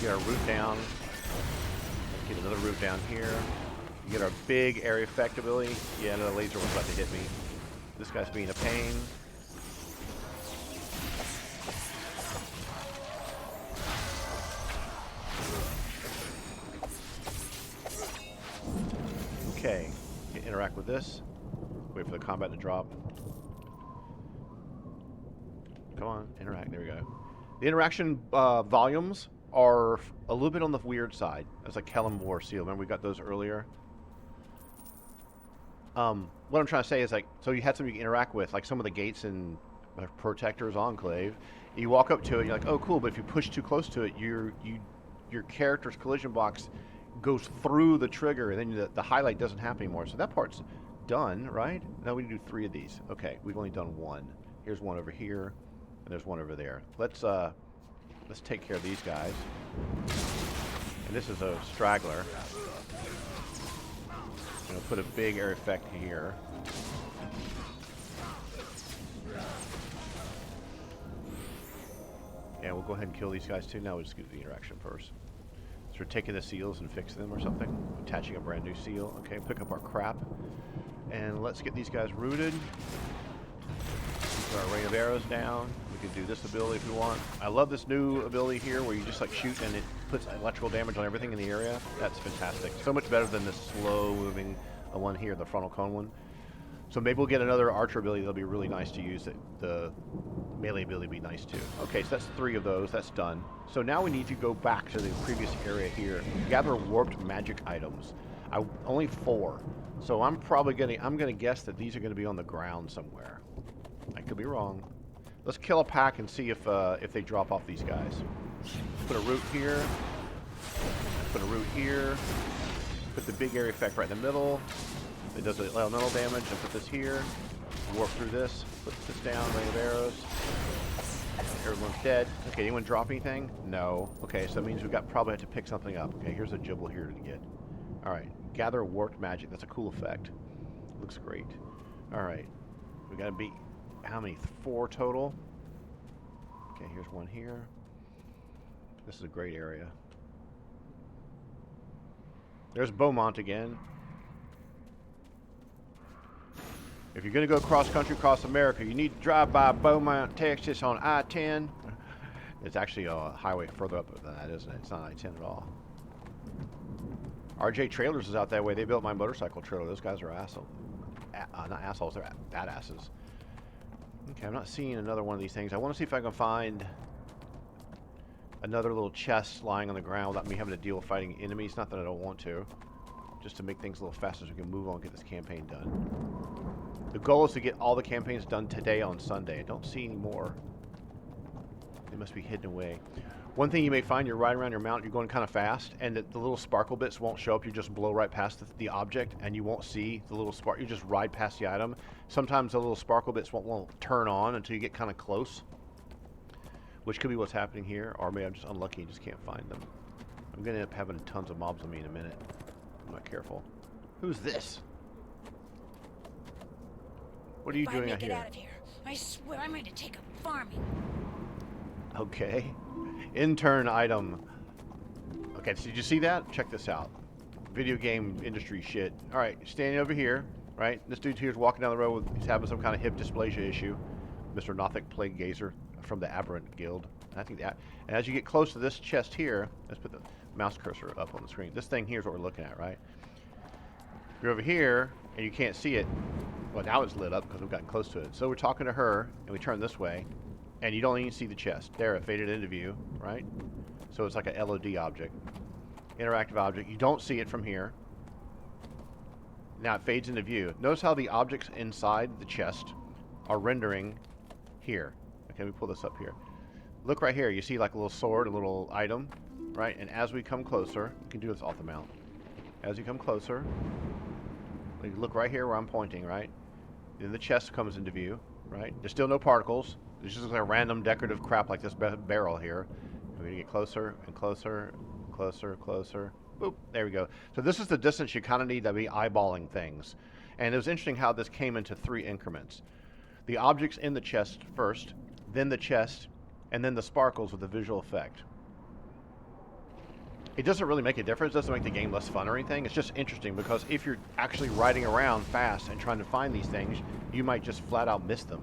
Get our root down. Get another root down here. Get our big area effect ability. Yeah, another laser was about to hit me. This guy's being a pain. Okay, interact with this. Wait for the combat to drop. Come on, interact. There we go. The interaction volumes are a little bit on the weird side. That's like Kellam War Seal. Remember we got those earlier? What I'm trying to say is, like, so you had something you can interact with, like some of the gates in Protector's Enclave. You walk up to it, you're like, oh cool, but if you push too close to it, your character's collision box goes through the trigger, and then the highlight doesn't happen anymore. So that part's done, right? Now we need to do 3 of these. Okay, we've only done 1. Here's 1 over here, and there's 1 over there. Let's take care of these guys. And this is a straggler. I'm going to put a big air effect here. Yeah, we'll go ahead and kill these guys too. Now we'll just do the interaction first. So we're taking the seals and fixing them or something. Attaching a brand new seal. Okay, pick up our crap. And let's get these guys rooted. Put our rain of arrows down. We can do this ability if we want. I love this new ability here where you just like shoot and it puts electrical damage on everything in the area. That's fantastic. So much better than this slow moving one here, the frontal cone one. So maybe we'll get another archer ability that'll be really nice to use. The melee ability will be nice too. Okay, so that's 3 of those. That's done. So now we need to go back to the previous area here. Gather warped magic items. Only 4. So I'm gonna guess that these are gonna be on the ground somewhere. I could be wrong. Let's kill a pack and see if they drop off these guys. Put a root here. Put a root here. Put the big area effect right in the middle. It does elemental damage. And put this here. Warp through this. Put this down. Rain of arrows. Everyone's dead. Okay, anyone drop anything? No. Okay, so that means we probably have to pick something up. Okay, here's a Jibble here to get. All right, gather warped magic. That's a cool effect. Looks great. All right, we gotta beat how many? 4 total. Okay, here's 1 here. This is a great area. There's Beaumont again. If you're going to go cross-country, across America, you need to drive by Beaumont, Texas on I-10. It's actually a highway further up than that, isn't it? It's not I-10 at all. RJ Trailers is out that way. They built my motorcycle trailer. Those guys are assholes. Not assholes, they're badasses. Okay, I'm not seeing another one of these things. I want to see if I can find another little chest lying on the ground without me having to deal with fighting enemies. Not that I don't want to. Just to make things a little faster so we can move on and get this campaign done. The goal is to get all the campaigns done today on Sunday. I don't see any more. They must be hidden away. One thing you may find, you're riding around your mountain, you're going kind of fast, and the little sparkle bits won't show up. You just blow right past the object, and you won't see the little spark. You just ride past the item. Sometimes the little sparkle bits won't turn on until you get kind of close, which could be what's happening here, or maybe I'm just unlucky and just can't find them. I'm going to end up having tons of mobs on me in a minute. I'm not careful. Who's this? What are you if doing I out make it here? out of here, I swear I'm going to take up farming. Okay. Intern item. Okay, so did you see that? Check this out. Video game industry shit. All right, standing over here, right? This dude here's walking down the road with, he's having some kind of hip dysplasia issue. Mr. Nothic Plague Gazer from the Aberrant Guild. I think that. And as you get close to this chest here, let's put the mouse cursor up on the screen. This thing here is what we're looking at, right? You're over here, and you can't see it. Well, now it's lit up because we've gotten close to it. So we're talking to her, and we turn this way, and you don't even see the chest. There, it faded into view, right? So it's like a LOD object. Interactive object. You don't see it from here. Now it fades into view. Notice how the objects inside the chest are rendering here. Okay, let me pull this up here. Look right here. You see like a little sword, a little item, right? And as we come closer, you can do this off the mount. As you come closer, you look right here where I'm pointing, right? Then the chest comes into view, right? There's still no particles. There's just like a random decorative crap like this barrel here. We're gonna get closer and closer, closer, closer. Boop, there we go. So this is the distance you kind of need to be eyeballing things. And it was interesting how this came into 3 increments. The objects in the chest first, then the chest, and then the sparkles with the visual effect. It doesn't really make a difference. It doesn't make the game less fun or anything. It's just interesting because if you're actually riding around fast and trying to find these things, you might just flat out miss them.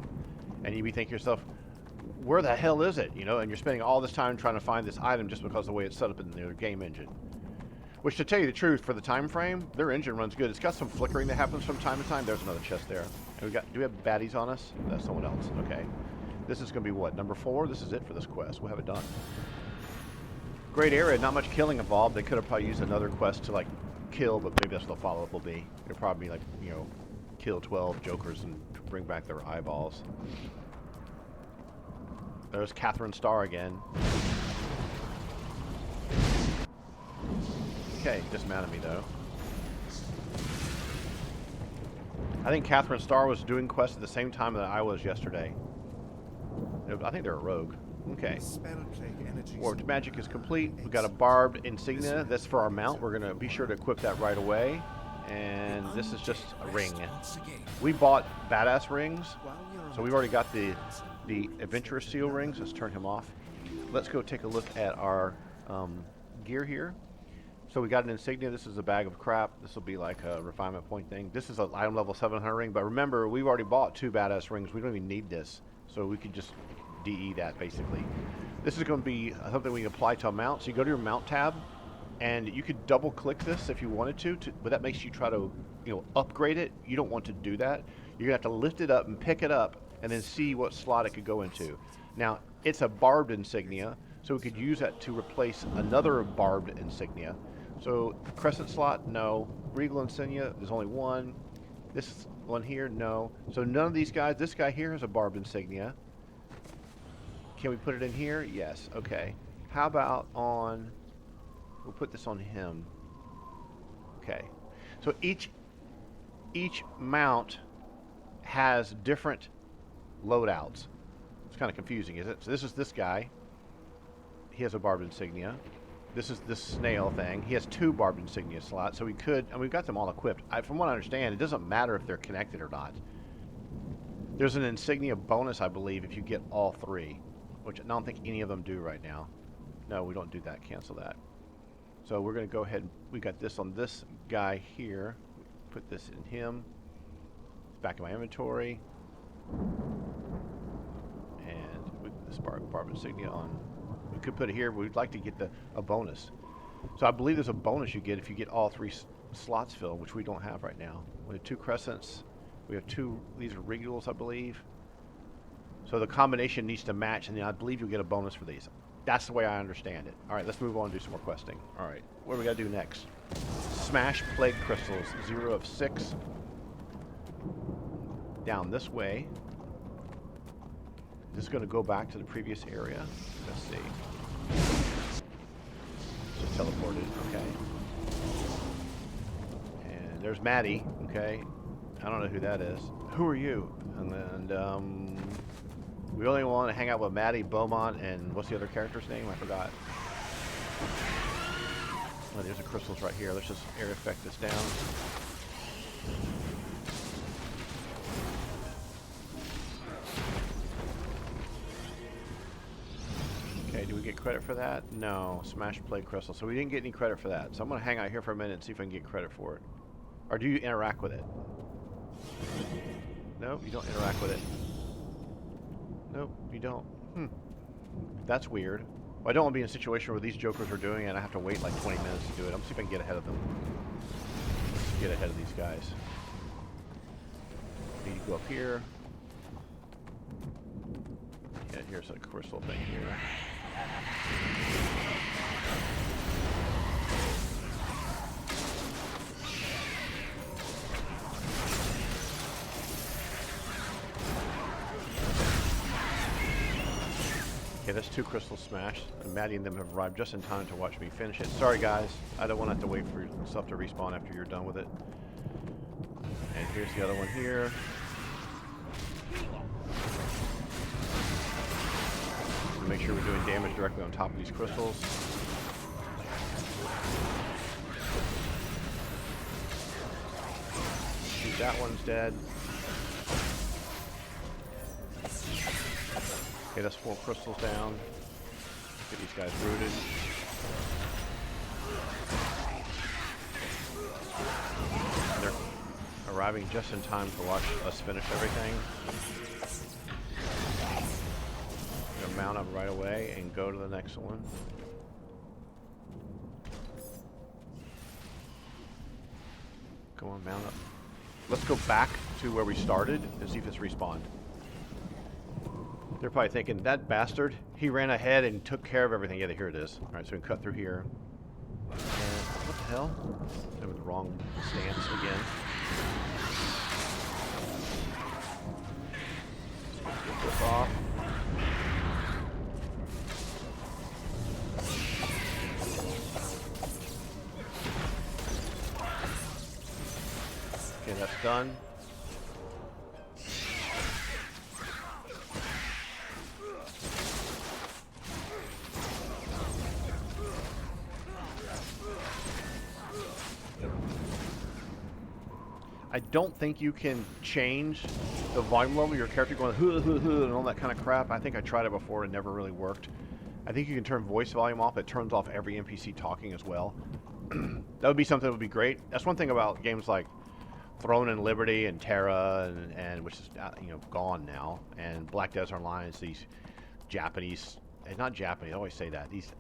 And you be thinking to yourself, where the hell is it? You know, and you're spending all this time trying to find this item just because of the way it's set up in their game engine. Which, to tell you the truth, for the time frame, their engine runs good. It's got some flickering that happens from time to time. There's another chest there. And do we have baddies on us? That's someone else. Okay. This is going to be what? Number 4? This is it for this quest. We'll have it done. Great area. Not much killing involved. They could have probably used another quest to, like, kill, but maybe that's what the follow-up will be. It'll probably be, like, you know, kill 12 jokers and bring back their eyeballs. There's Catherine Starr again. Okay, dismounted me though. I think Catherine Starr was doing quests at the same time that I was yesterday. I think they're a rogue. Okay. Spell plague energies. Warped magic is complete. We've got a barbed insignia. That's for our mount. We're going to be sure to equip that right away. And this is just a ring. We bought badass rings. So we've already got the adventurous seal rings. Let's turn him off. Let's go take a look at our gear here. So we got an insignia. This is a bag of crap. This will be like a refinement point thing. This is an item level 700 ring. But remember, we've already bought 2 badass rings. We don't even need this. So we could just DE that basically. This is going to be something we can apply to a mount. So you go to your mount tab, and you could double click this if you wanted to, but that makes you try to, you know, upgrade it. You don't want to do that. You're going to have to lift it up and pick it up and then see what slot it could go into. Now, it's a barbed insignia, so we could use that to replace another barbed insignia. So, crescent slot, no. Regal insignia, there's only one. This one here, no. So none of these guys, this guy here has a barbed insignia. Can we put it in here? Yes, okay. How about on, we'll put this on him. Okay. So each mount has different loadouts. It's kind of confusing, is it? So this is this guy. He has a barbed insignia. This is this snail thing. He has 2 barbed insignia slots, so we could, and we've got them all equipped. From what I understand, it doesn't matter if they're connected or not. There's an insignia bonus, I believe, if you get all 3, which I don't think any of them do right now. No, we don't do that. Cancel that. So we're going to go ahead and we got this on this guy here. Put this in him. It's back in my inventory. And we put this barbed insignia on. We could put it here, but we'd like to get a bonus. So I believe there's a bonus you get if you get all 3 slots filled, which we don't have right now. We have 2 crescents. We have 2, these are regulals, I believe. So the combination needs to match, and then I believe you'll get a bonus for these. That's the way I understand it. All right, let's move on and do some more questing. All right, what do we got to do next? Smash plague crystals, 0 of 6. Down this way. Is this going to go back to the previous area? Let's see. Just teleported, okay. And there's Maddie, okay. I don't know who that is. Who are you? And then, we only want to hang out with Maddie, Beaumont, and what's the other character's name? I forgot. Oh, there's the crystals right here. Let's just air effect this down. credit for that? No. Smash play crystal. So we didn't get any credit for that. So I'm going to hang out here for a minute and see if I can get credit for it. Or do you interact with it? Nope, you don't interact with it. Nope, you don't. That's weird. Well, I don't want to be in a situation where these jokers are doing it and I have to wait like 20 minutes to do it. I'm see if I can get ahead of them. Get ahead of these guys. Need to go up here. Yeah, here's a crystal thing here. Okay, that's 2 crystals smashed. And Maddie and them have arrived just in time to watch me finish it. Sorry guys, I don't want to have to wait for stuff to respawn after you're done with it. And here's the other one here. Make sure we're doing damage directly on top of these crystals. See, that one's dead. Okay, that's 4 crystals down. Get these guys rooted. They're arriving just in time to watch us finish everything. Mount up right away and go to the next one. Come on, mount up. Let's go back to where we started and see if it's respawned. They're probably thinking, that bastard, he ran ahead and took care of everything. Yeah, here it is. Alright, so we can cut through here. And what the hell? I'm in the wrong stance again. Let's get this off. Okay, that's done. I don't think you can change the volume level of your character going and all that kind of crap. I think I tried it before and it never really worked. I think you can turn voice volume off. It turns off every NPC talking as well. That would be something that would be great. That's one thing about games like Throne and Liberty and Terra, and which is gone now, and Black Desert Online is these Japanese, not Japanese, I always say that, these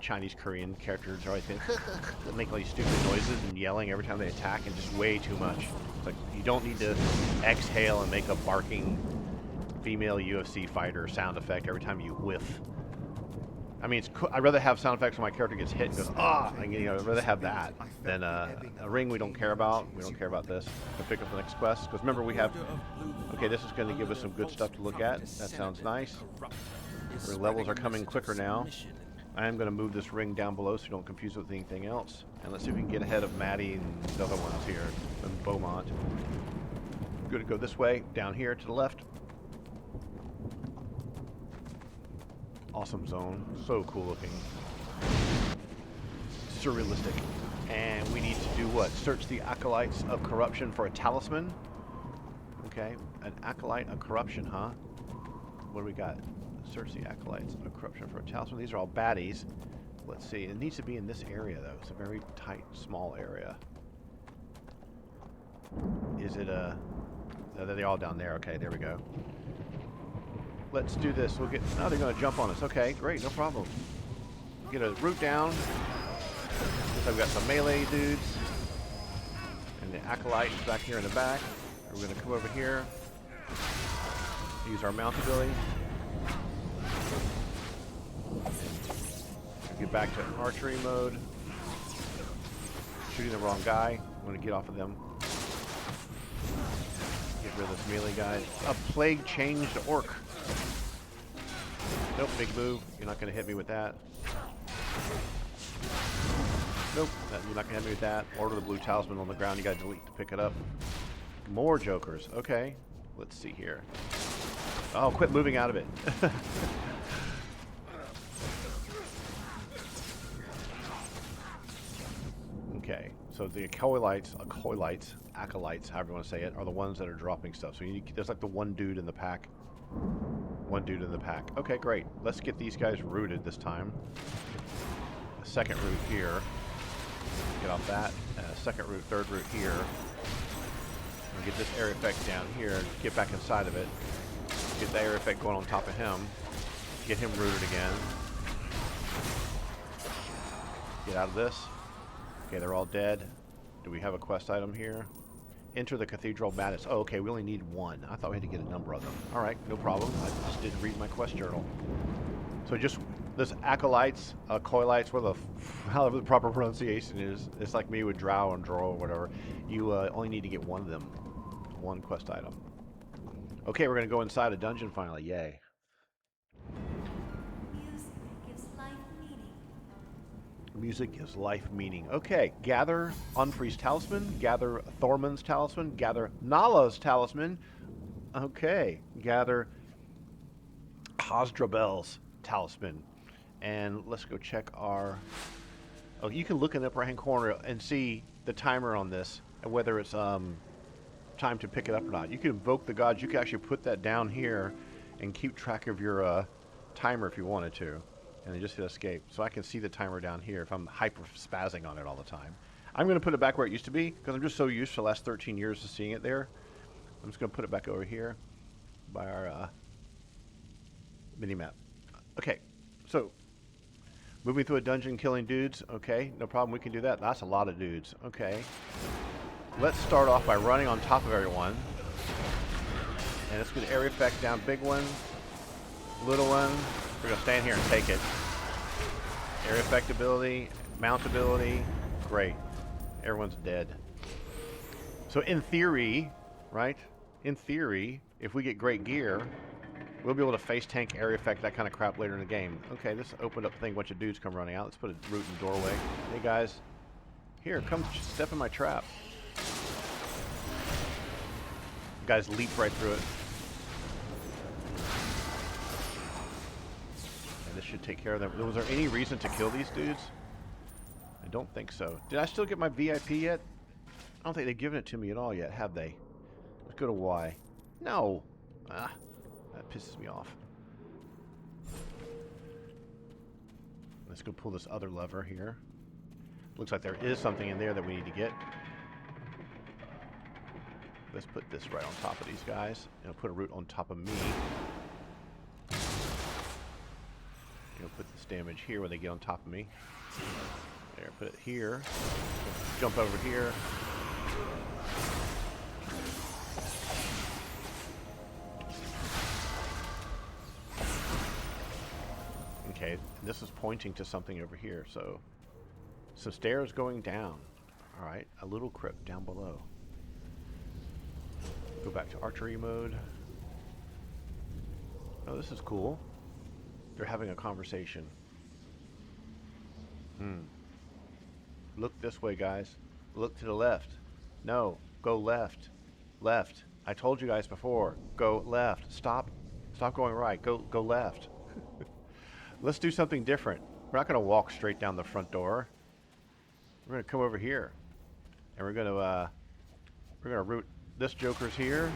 Chinese Korean characters are always that make all these stupid noises and yelling every time they attack, and just way too much. It's like, you don't need to exhale and make a barking female UFC fighter sound effect every time you whiff. I mean, I'd rather have sound effects when my character gets hit and goes, ah! I'd rather have that than a ring we don't care about. We don't care about this. We'll pick up the next quest. Because remember, we have... Okay, this is going to give us some good stuff to look at. That sounds nice. Our levels are coming quicker now. I am going to move this ring down below so you don't confuse it with anything else. And let's see if we can get ahead of Maddie and the other ones here. And Beaumont. I'm going to go this way, down here to the left. Awesome zone. So cool looking. Surrealistic. And we need to do what? Search the acolytes of corruption for a talisman. Okay. An acolyte of corruption, huh? What do we got? Search the acolytes of corruption for a talisman. These are all baddies. Let's see. It needs to be in this area, though. It's a very tight, small area. Is it a... Oh, they're all down there. Okay, there we go. Let's do this. We'll get... Oh, they're going to jump on us. Okay, great. No problem. Get a root down. Looks like we've got some melee dudes. And the acolyte is back here in the back. We're going to come over here. Use our mount ability. Get back to archery mode. Shooting the wrong guy. I'm going to get off of them. Get rid of this melee guy. A plague changed orc. Nope, big move. You're not going to hit me with that. Nope, you're not going to hit me with that. Order the blue talisman on the ground. You got to delete to pick it up. More jokers. Okay, let's see here. Oh, quit moving out of it. Okay, so the acolytes, however you want to say it, are the ones that are dropping stuff. So there's like the one dude in the pack One dude in the pack. Okay, great. Let's get these guys rooted this time. A second root here. Get off that. Second root, third root here. And get this air effect down here. Get back inside of it. Get the air effect going on top of him. Get him rooted again. Get out of this. Okay, they're all dead. Do we have a quest item here? Enter the Cathedral Madness. Oh, okay, we only need one. I thought we had to get a number of them. Alright, no problem. I just didn't read my quest journal. So just this acolytes, coilites, however the proper pronunciation is. It's like me with drow and drow or whatever. You only need to get one of them. One quest item. Okay, we're going to go inside a dungeon finally. Yay. Music gives life meaning. Music gives life meaning. Okay, gather Unfree's Talisman, gather Thormund's Talisman, gather Nala's Talisman. Okay, gather Hasdrabel's Talisman. And let's go check our... Oh, you can look in the upper hand corner and see the timer on this, and whether it's time to pick it up or not. You can invoke the gods. You can actually put that down here and keep track of your timer if you wanted to. And then just hit escape. So I can see the timer down here if I'm hyper spazzing on it all the time. I'm going to put it back where it used to be because I'm just so used for the last 13 years of seeing it there. I'm just going to put it back over here by our mini-map. Okay, so moving through a dungeon killing dudes. Okay, no problem, we can do that. That's a lot of dudes. Okay. Let's start off by running on top of everyone. And let's get area effect down. Big one, little one. We're going to stand here and take it. Area effect ability, mount ability. Great. Everyone's dead. So in theory, right? In theory, if we get great gear, we'll be able to face tank, area effect, that kind of crap later in the game. Okay, this opened up thing. A bunch of dudes come running out. Let's put a root in the doorway. Hey guys, here, come step in my trap. Guys leap right through it. And this should take care of them. Was there any reason to kill these dudes? I don't think so. Did I still get my VIP yet? I don't think they've given it to me at all yet, have they? Let's go to Y. No. Ah, that pisses me off. Let's go pull this other lever here. Looks like there is something in there that we need to get. Let's put this right on top of these guys. And put a root on top of me. Put this damage here when they get on top of me. There, put it here. Jump over here. Okay, this is pointing to something over here, so some stairs going down. Alright, a little crypt down below. Go back to archery mode. Oh, this is cool. They're having a conversation. Look this way, guys. Look to the left. No, go left. Left. I told you guys before. Go left. Stop going right. Go left. Let's do something different. We're not going to walk straight down the front door. We're going to come over here, and we're going to root this joker's here,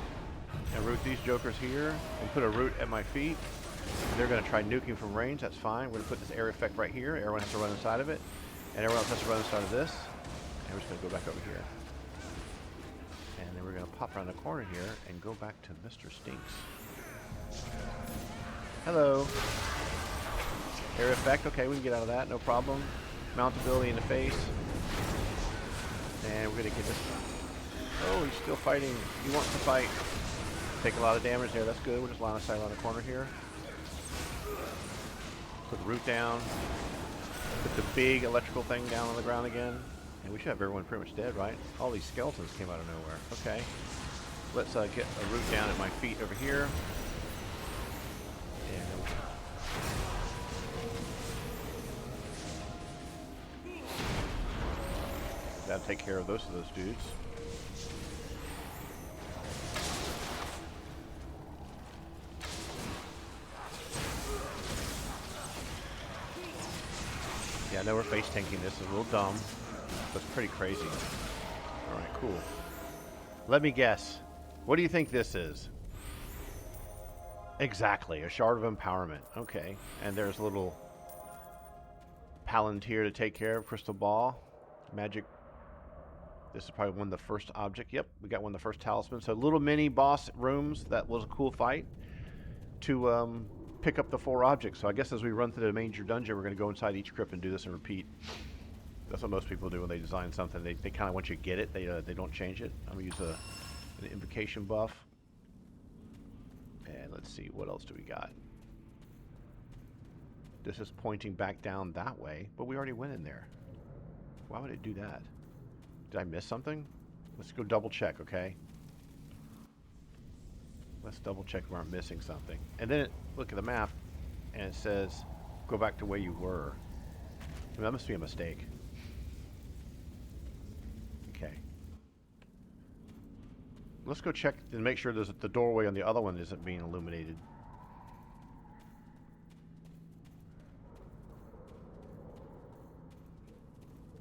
and root these jokers here, and put a root at my feet. And they're going to try nuking from range. That's fine. We're going to put this area effect right here. Everyone has to run inside of it, and everyone else has to run inside of this. And we're just going to go back over here, and then we're going to pop around the corner here and go back to Mr. Stinks. Hello. Area effect. Okay, we can get out of that. No problem. Mount ability in the face. And we're going to get this. Oh, he's still fighting. He wants to fight. Take a lot of damage there. That's good. We'll just line of sight around the corner here. Put the root down. Put the big electrical thing down on the ground again. And we should have everyone pretty much dead, right? All these skeletons came out of nowhere. Okay. Let's get a root down at my feet over here. And that'll take care of those dudes. Yeah, I know we're face tanking this. It's a little dumb, but it's pretty crazy. Alright, cool. Let me guess. What do you think this is? Exactly, a shard of empowerment. Okay, and there's a little palantir to take care of, crystal ball, magic. This is probably one of the first object. Yep, we got one of the first talismans. So little mini boss rooms. That was a cool fight to pick up the 4 objects. So I guess as we run through the major dungeon, we're going to go inside each crypt and do this and repeat. That's what most people do when they design something. They kind of want you to get it. They don't change it. I'm going to use an invocation buff. And let's see, what else do we got? This is pointing back down that way, but we already went in there. Why would it do that? Did I miss something? Let's go double check, okay? Let's double check we aren't missing something. And then look at the map, and it says, go back to where you were. I mean, that must be a mistake. Okay. Let's go check and make sure the doorway on the other one isn't being illuminated.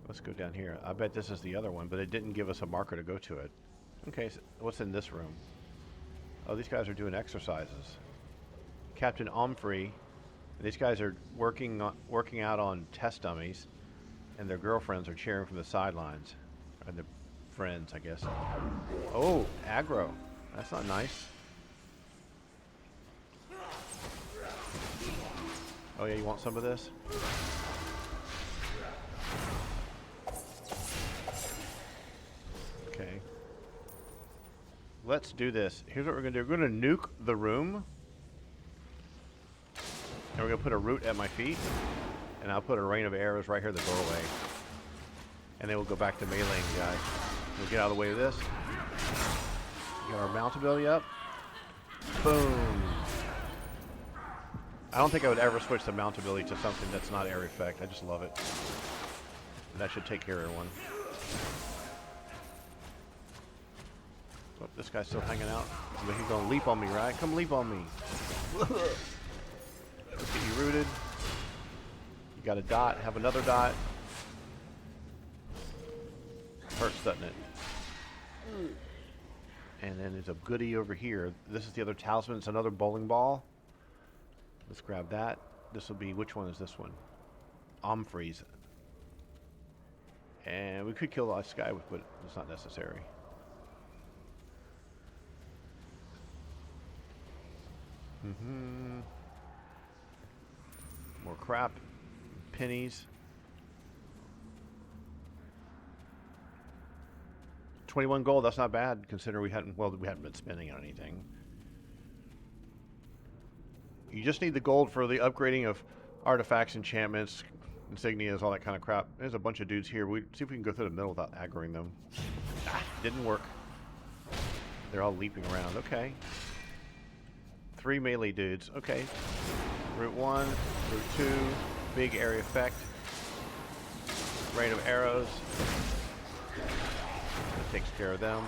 Let's go down here. I bet this is the other one, but it didn't give us a marker to go to it. Okay, so what's in this room? Oh, these guys are doing exercises. Captain Omfrey, and these guys are working out on test dummies, and their girlfriends are cheering from the sidelines. And their friends, I guess. Oh, aggro. That's not nice. Oh yeah, you want some of this? Okay. Let's do this. Here's what we're going to do. We're going to nuke the room. And we're going to put a root at my feet. And I'll put a rain of arrows right here at the doorway. And then we'll go back to meleeing the guy. We'll get out of the way of this. Get our mount ability up. Boom. I don't think I would ever switch the mount ability to something that's not air effect. I just love it. That should take care of everyone. Oh, this guy's still hanging out. But he's gonna leap on me, right? Come leap on me. Let's get you rooted. You got a dot. Have another dot. Hurts, doesn't it? And then there's a goodie over here. This is the other talisman. It's another bowling ball. Let's grab that. This will be, which one is this one? Omfrey's. And we could kill this guy, but it's not necessary. More crap. Pennies. 21 gold, that's not bad, considering we hadn't been spending on anything. You just need the gold for the upgrading of artifacts, enchantments, insignias, all that kind of crap. There's a bunch of dudes here. We see if we can go through the middle without aggroing them. Didn't work. They're all leaping around. Okay. 3 melee dudes. Okay. Route 1, Route 2, big area effect. Rain of arrows. That takes care of them.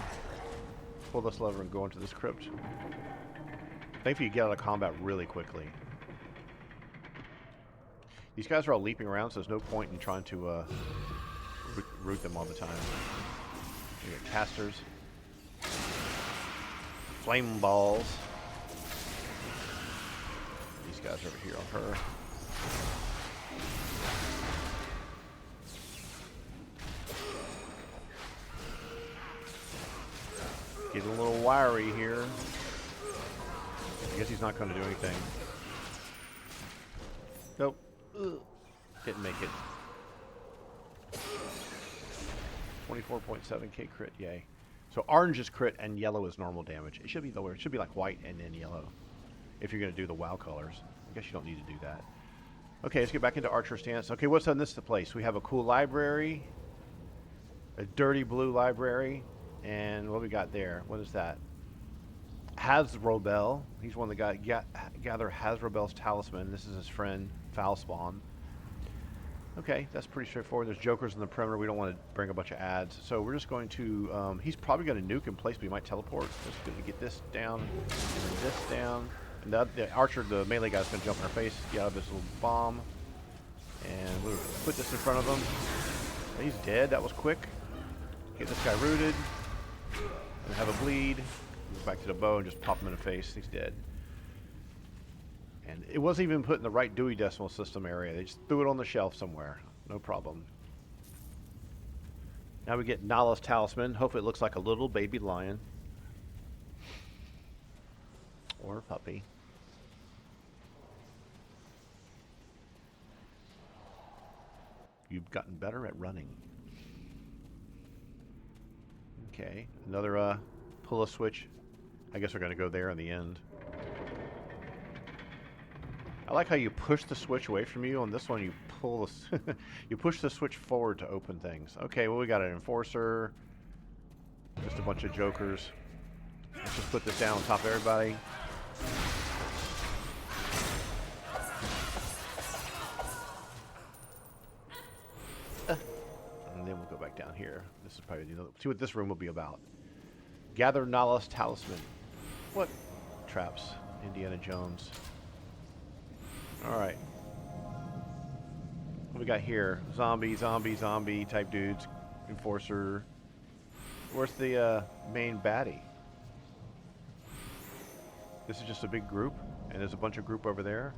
Pull this lever and go into this crypt. Thankfully, you get out of combat really quickly. These guys are all leaping around, so there's no point in trying to root them all the time. You got casters. Flame balls. These guys over here on her. Getting a little wiry here. I guess he's not going to do anything. Nope. Ugh. Didn't make it. 24.7k crit, yay. So orange is crit and yellow is normal damage. It should be lower. It should be like white and then yellow. If you're going to do the WoW colors. I guess you don't need to do that. Okay, let's get back into Archer stance. Okay, what's on this place? We have a cool library. A dirty blue library. And what we got there? What is that? Hasrobel. He's one of the guys. Gather Hasrobel's talisman. This is his friend, Foulspawn. Okay, that's pretty straightforward. There's jokers in the perimeter. We don't want to bring a bunch of ads. So we're just going to... he's probably going to nuke in place, but he might teleport. Just going to get this down, and then this down. And the archer, the melee guy's going to jump in our face, get out of this little bomb. And we'll put this in front of him. And he's dead. That was quick. Get this guy rooted. And have a bleed. Move back to the bow and just pop him in the face. He's dead. And it wasn't even put in the right Dewey Decimal System area. They just threw it on the shelf somewhere. No problem. Now we get Nala's Talisman. Hopefully it looks like a little baby lion. Or a puppy. You've gotten better at running. Okay, another pull a switch. I guess we're going to go there in the end. I like how you push the switch away from you. On this one, you pull the you push the switch forward to open things. Okay, well we got an enforcer. Just a bunch of jokers. Let's just put this down on top of everybody. And then we'll go back down here. This is probably see what this room will be about. Gather Nala's Talisman. What traps? Indiana Jones. Alright. What we got here? Zombie type dudes. Enforcer. Where's the main baddie? This is just a big group, and there's a bunch of group over there.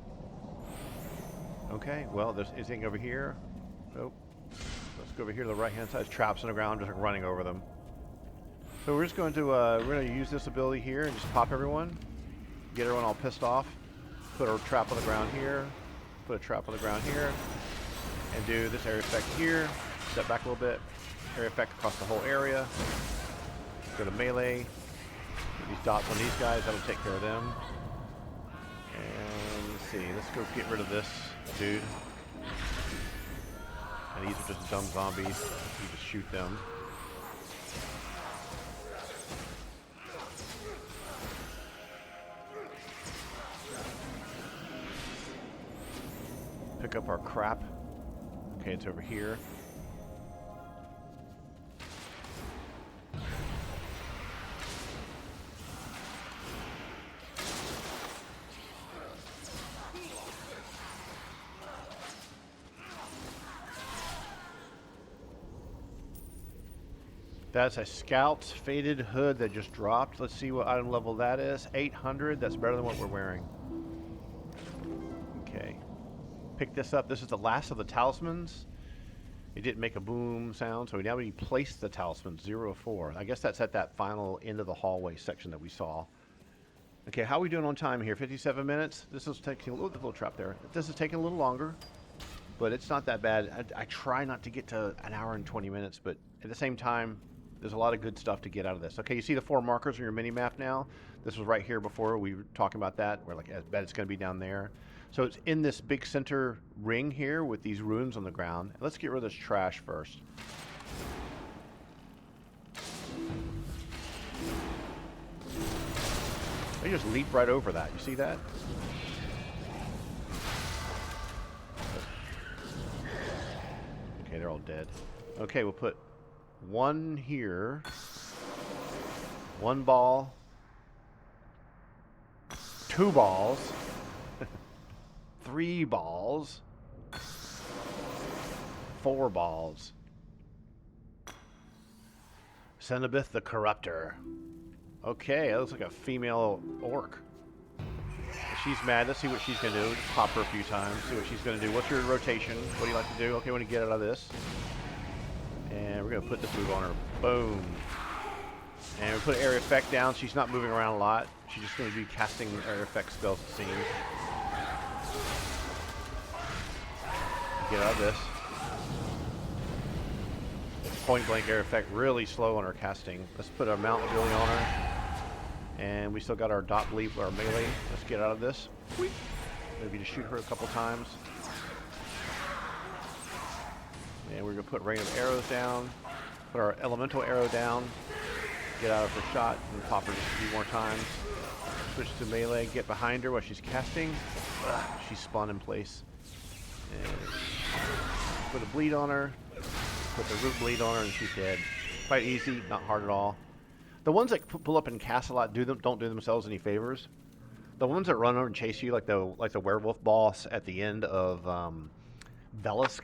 Okay, well, there's anything over here? Nope. Let's go over here to the right-hand side. There's traps on the ground, just like running over them. So we're just going to use this ability here and just pop everyone, get everyone all pissed off. Put a trap on the ground here, put a trap on the ground here, and do this area effect here. Step back a little bit. Area effect across the whole area. Go to melee. Put these dots on these guys. That'll take care of them. And let's see. Let's go get rid of this dude. And these are just dumb zombies. You just shoot them. Pick up our crap. Okay, it's over here. That's a Scout's Faded Hood that just dropped. Let's see what item level that is. 800. That's better than what we're wearing. Okay. Pick this up. This is the last of the talismans. It didn't make a boom sound, so now we place the talisman 0-4. I guess that's at that final end of the hallway section that we saw. Okay, how are we doing on time here? 57 minutes. This is taking a little trap there. This is taking a little longer, but it's not that bad. I try not to get to an hour and 20 minutes, but at the same time, there's a lot of good stuff to get out of this. Okay, you see the 4 markers on your mini map now. This was right here before we were talking about that. We're like, I bet it's going to be down there. So it's in this big center ring here with these runes on the ground. Let's get rid of this trash first. They just leap right over that. You see that? Okay, they're all dead. Okay, we'll put 1 here. 1 ball. 2 balls. 3 balls. 4 balls. Cenobith the Corruptor. Okay, that looks like a female orc. She's mad. Let's see what she's going to do. Just pop her a few times. See what she's going to do. What's your rotation? What do you like to do? Okay, I want to get out of this. And we're going to put this move on her. Boom. And we put area effect down. She's not moving around a lot. She's just going to be casting area effect spells, it seems. Get out of this. Point blank area effect, really slow on her casting. Let's put a mount ability on her. And we still got our dot bleed, our melee. Let's get out of this. Maybe just shoot her a couple times. And we're going to put rain of arrows down. Put our elemental arrow down. Get out of her shot and pop her just a few more times. Switch to melee. Get behind her while she's casting. She's spun in place. And put a bleed on her. Put the root bleed on her and she's dead. Quite easy, not hard at all. The ones that pull up and cast a lot don't do themselves any favors. The ones that run over and chase you, like the werewolf boss at the end of Velisk,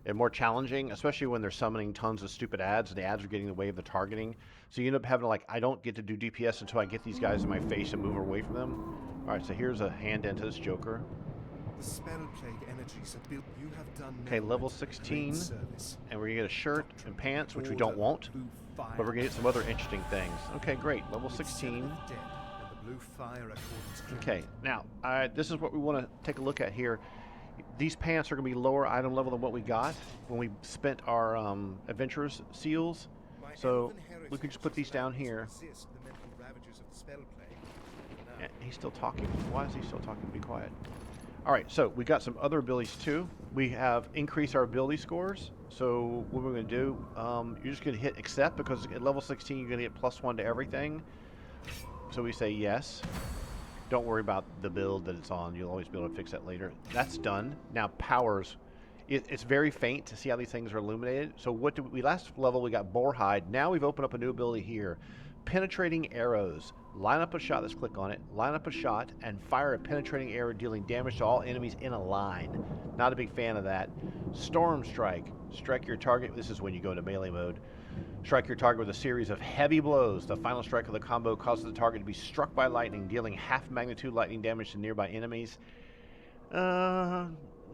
are more challenging, especially when they're summoning tons of stupid ads. And the ads are getting in the way of the targeting, so you end up having to I don't get to do DPS until I get these guys in my face and move away from them. All right, so here's a hand into this Joker. The spell plague energies are built. You have done Okay, level Neverwinter. 16, Great service. and we're gonna get a shirt and pants, which we Order, don't want, blue fire, but we're gonna get some other interesting things. Okay, great. Level with 16. Seven of Dead and the blue fire accordance. Okay, now this is what we want to take a look at here. These pants are going to be lower item level than what we got when we spent our adventurers seals. My So elven we could just heritage put these has down allowed us to here. resist the mental ravages of the spell plague. Yeah, he's still talking. Why is he still talking? Be quiet. All right, so we got some other abilities too. We have increased our ability scores. So what we're going to do, you're just going to hit accept because at level 16 you're going to get +1 to everything. So we say yes. Don't worry about the build that it's on. You'll always be able to fix that later. That's done. Now powers. It's very faint to see how these things are illuminated. So what did we last level we got Boarhide. Now we've opened up a new ability here. Penetrating arrows. Line up a shot. Let's click on it. Line up a shot and fire a penetrating arrow dealing damage to all enemies in a line. Not a big fan of that. Storm Strike. Strike your target. This is when you go into melee mode. Strike your target with a series of heavy blows. The final strike of the combo causes the target to be struck by lightning, dealing half magnitude lightning damage to nearby enemies. I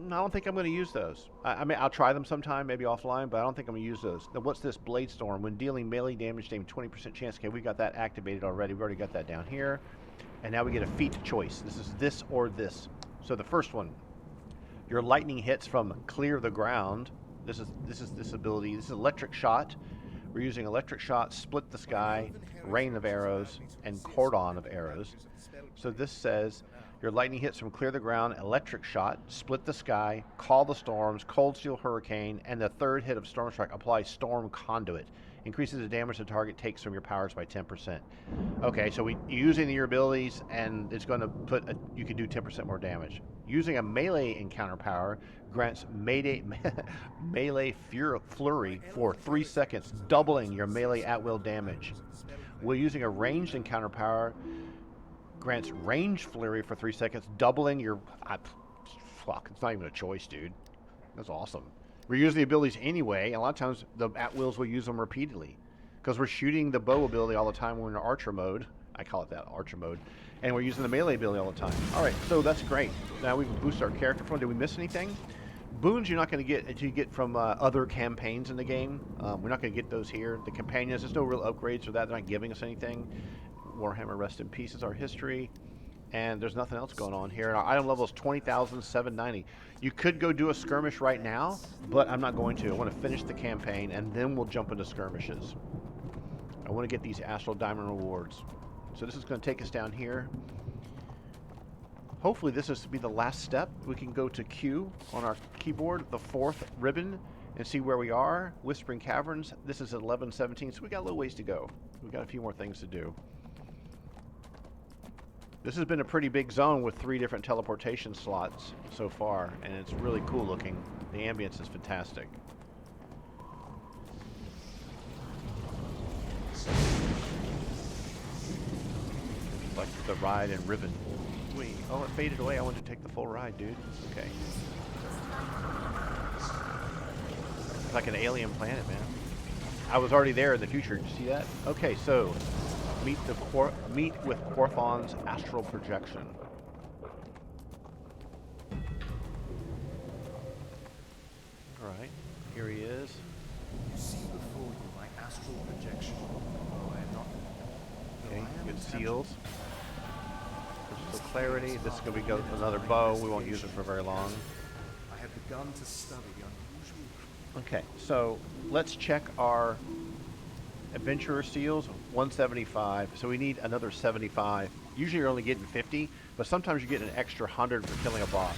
don't think I'm going to use those. I mean, I'll try them sometime, maybe offline, but I don't think I'm going to use those. Now, what's this? Blade Storm. When dealing melee damage, name 20% chance. Okay, we got that activated already. We've already got that down here. And now we get a feat choice. This is this or this. So the first one, your lightning hits from clear the ground. This is this ability. This is electric shot. We're using electric shot, split the sky, rain of arrows, and cordon of arrows. So this says your lightning hits from clear the ground, electric shot, split the sky, call the storms, cold steel hurricane, and the third hit of storm strike applies storm conduit. Increases the damage the target takes from your powers by 10%. Okay, so you're using your abilities, and it's going to put you can do 10% more damage. Using a melee encounter power grants melee flurry for 3 seconds, doubling your melee at-will damage. While using a ranged encounter power grants range flurry for 3 seconds, doubling your... fuck, it's not even a choice, dude. That's awesome. We're using the abilities anyway, and a lot of times the at-wills will use them repeatedly. Because we're shooting the bow ability all the time when we're in archer mode. I call it that, archer mode. And we're using the melee ability all the time. Alright, so that's great. Now we can boost our character from. Did we miss anything? Boons you're not going to get until you get from other campaigns in the game. We're not going to get those here. The companions, there's no real upgrades for that. They're not giving us anything. Warhammer Rest in Peace is our history. And there's nothing else going on here. And our item level is 20,790. You could go do a skirmish right now, but I'm not going to. I want to finish the campaign, and then we'll jump into skirmishes. I want to get these Astral Diamond rewards. So this is going to take us down here. Hopefully this is to be the last step. We can go to Q on our keyboard, the 4th ribbon, and see where we are. Whispering Caverns. This is 11:17, so we got a little ways to go. We've got a few more things to do. This has been a pretty big zone with 3 different teleportation slots so far, and it's really cool looking. The ambience is fantastic. Like the ride in Riven. Wait, oh, it faded away. I wanted to take the full ride, dude. Okay. It's like an alien planet, man. I was already there in the future. Did you see that? Okay, so meet with Quorthon's astral projection. All right, here he is. You see before you my astral projection. Oh, I am not. Okay, good seals. Crystal clarity. This is going to be another bow. We won't use it for very long. I have begun to study the unusual. Okay, so let's check our adventurer seals. 175. So we need another 75. Usually you're only getting 50, but sometimes you get an extra 100 for killing a boss.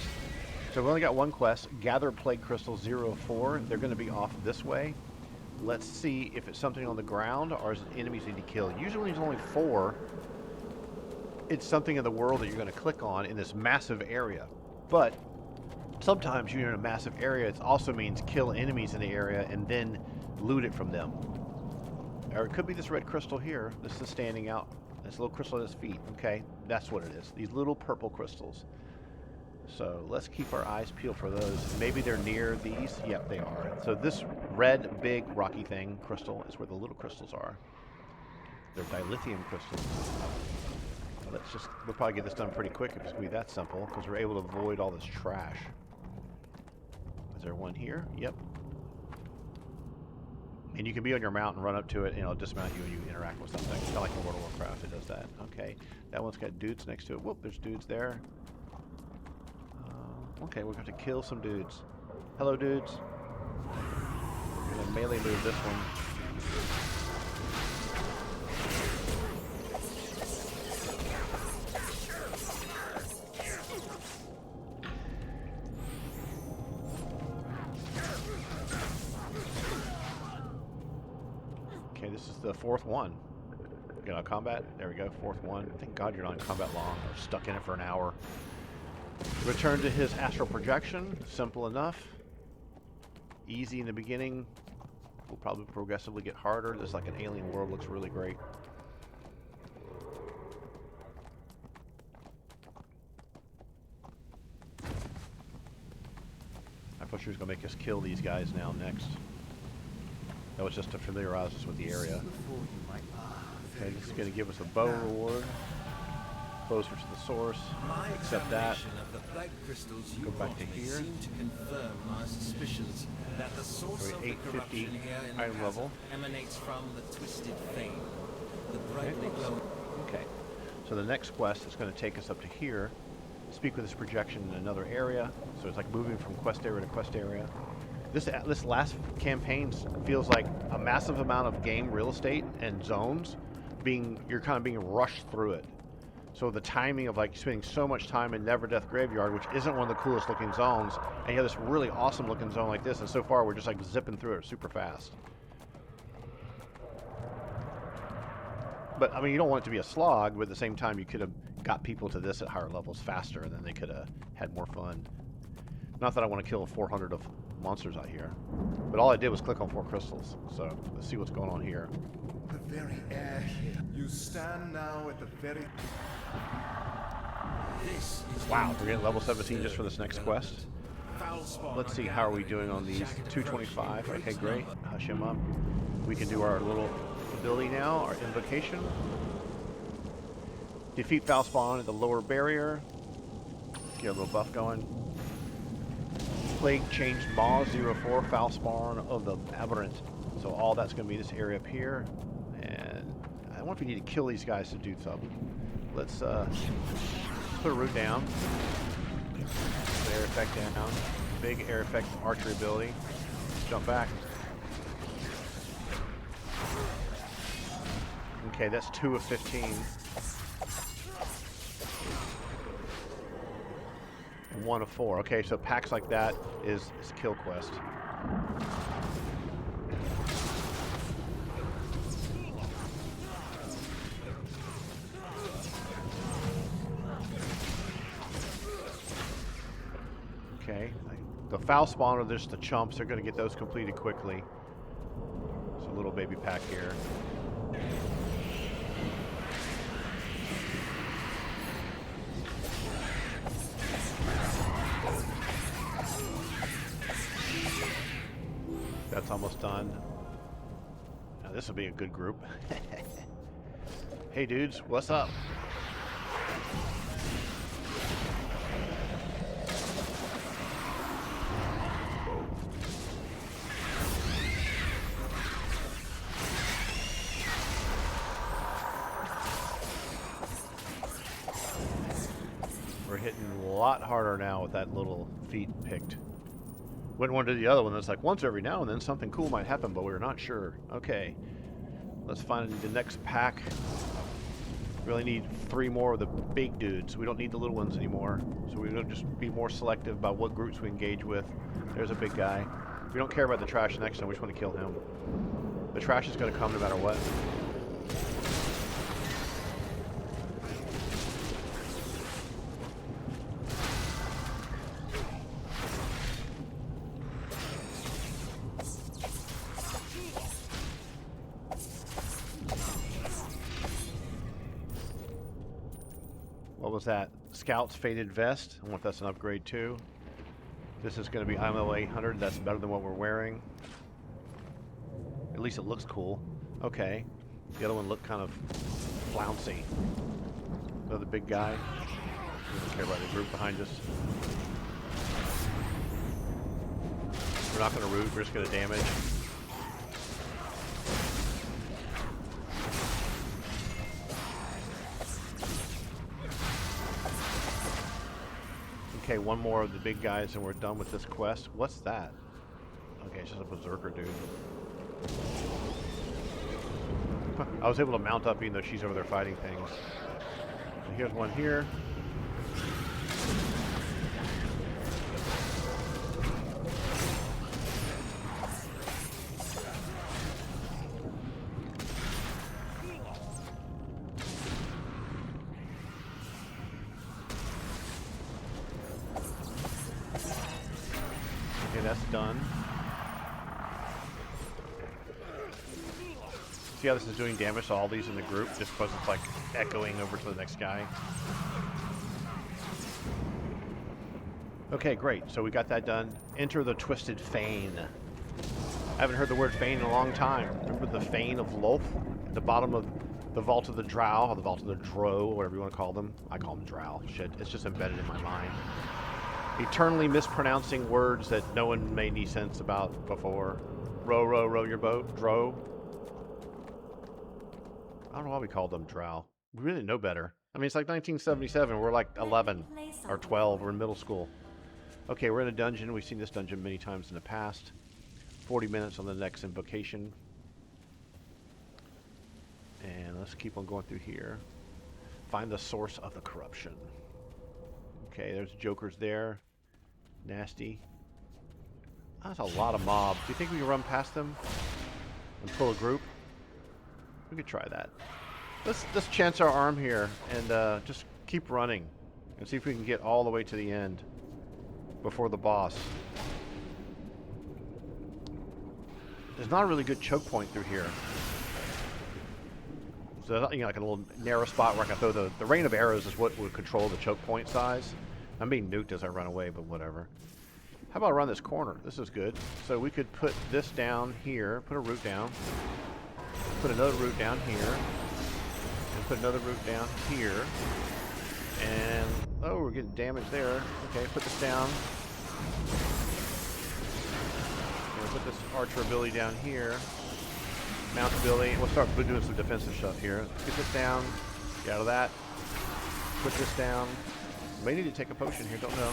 So we only got one quest. Gather Plague Crystal 04. They're going to be off this way. Let's see if it's something on the ground or is it enemies you need to kill. Usually there's only 4. It's something in the world that you're going to click on in this massive area. But sometimes you're in a massive area, it also means kill enemies in the area and then loot it from them. Or it could be this red crystal here. This is standing out. This little crystal at his feet. Okay, that's what it is. These little purple crystals. So let's keep our eyes peeled for those. Maybe they're near these. Yep, they are. So this red, big, rocky thing, crystal, is where the little crystals are. They're dilithium crystals. we'll probably get this done pretty quick if it's going to be that simple, because we're able to avoid all this trash. Is there one here? Yep. And you can be on your mount and run up to it, and it'll dismount you and you interact with something. Kind of like in World of Warcraft, it does that. Okay, that one's got dudes next to it. Whoop, there's dudes there. Okay, we're going to kill some dudes. Hello, dudes. We're going to melee move this one. Okay, this is the fourth one. Get on combat. There we go, fourth one. Thank God you're not in combat long or stuck in it for an hour. Return to his astral projection. Simple enough. Easy in the beginning. Will probably progressively get harder. This is like an alien world. Looks really great. I thought she was going to make us kill these guys now next. That was just to familiarize us with the area. Okay, this is going to give us a bow reward. Closer to the source. Accept that. Go back to here. Seem to confirm my suspicions that the source of the corruption here in the item level. emanates from the twisted flame. The brightly glowing. Okay. So the next quest is going to take us up to here. Speak with this projection in another area. So it's like moving from quest area to quest area. This last campaign feels like a massive amount of game real estate and zones you're kind of being rushed through it. So the timing of like spending so much time in Never Death Graveyard, which isn't one of the coolest looking zones, and you have this really awesome looking zone like this, and so far we're just like zipping through it super fast. But I mean, you don't want it to be a slog, but at the same time you could have got people to this at higher levels faster, and then they could have had more fun. Not that I want to kill 400 of monsters out here, but all I did was click on 4 crystals. So let's see what's going on here. The very air here. You stand now at the very... This is Wow, we're getting level 17 just for this next quest. Let's see, how are we doing on these? 225, okay, great. Hush him up. We can do our little ability now, our invocation. Defeat foul spawn at the lower barrier. Get a little buff going. Plague changed Maw 04 foul spawn of the aberrant. So all that's going to be this area up here. And I wonder if we need to kill these guys to do something. Let's put a root down. Put air effect down. Big air effect archery ability. Jump back. Okay, that's 2 of 15. And 1 of 4. Okay, so packs like that is kill quest. Okay, the foul spawn are just the chumps. They're going to get those completed quickly. There's a little baby pack here. That's almost done. Now this will be a good group. Hey dudes, what's up? We're hitting a lot harder now with that little feat picked. Wouldn't want to do the other one. That's like once every now and then something cool might happen, but we're not sure. Okay, let's find the next pack. Really need 3 more of the big dudes. We don't need the little ones anymore. So we're going to just be more selective about what groups we engage with. There's a big guy. We don't care about the trash next time. We just want to kill him. The trash is going to come no matter what. What was that? Scout's Faded Vest. I wonder if that's an upgrade too. This is going to be IMO 800. That's better than what we're wearing. At least it looks cool. Okay. The other one looked kind of flouncy. Another big guy. We don't care about the group behind us. We're not going to root, we're just going to damage. Okay, one more of the big guys and we're done with this quest. What's that? Okay, it's just a berserker dude. I was able to mount up even though she's over there fighting things. So here's one here. Okay, that's done. See how this is doing damage to all these in the group, just because it's like echoing over to the next guy. Okay, great. So we got that done. Enter the Twisted Fane. I haven't heard the word Fane in a long time. Remember the Fane of Lolth? At the bottom of the Vault of the Drow, or the Vault of the Drow, whatever you want to call them. I call them Drow. Shit, it's just embedded in my mind. Eternally mispronouncing words that no one made any sense about before. Row, row, row your boat. Drow. I don't know why we called them Drow. We really know better. I mean, it's like 1977. We're like 11 or 12. We're in middle school. Okay, we're in a dungeon. We've seen this dungeon many times in the past. 40 minutes on the next invocation. And let's keep on going through here. Find the source of the corruption. Okay, there's jokers there. Nasty. That's a lot of mobs. Do you think we can run past them and pull a group? We could try that. Let's chance our arm here and just keep running and see if we can get all the way to the end before the boss. There's not a really good choke point through here. So, you know, like a little narrow spot where I can throw the rain of arrows is what would control the choke point size. I'm being nuked as I run away, but whatever. How about around this corner? This is good. So we could put this down here, put a root down. Put another root down here, and put another root down here, and oh, we're getting damage there. Okay, put this down. And put this archer ability down here. Mount ability. We'll start doing some defensive stuff here. Get this down. Get out of that. Put this down. May need to take a potion here. Don't know.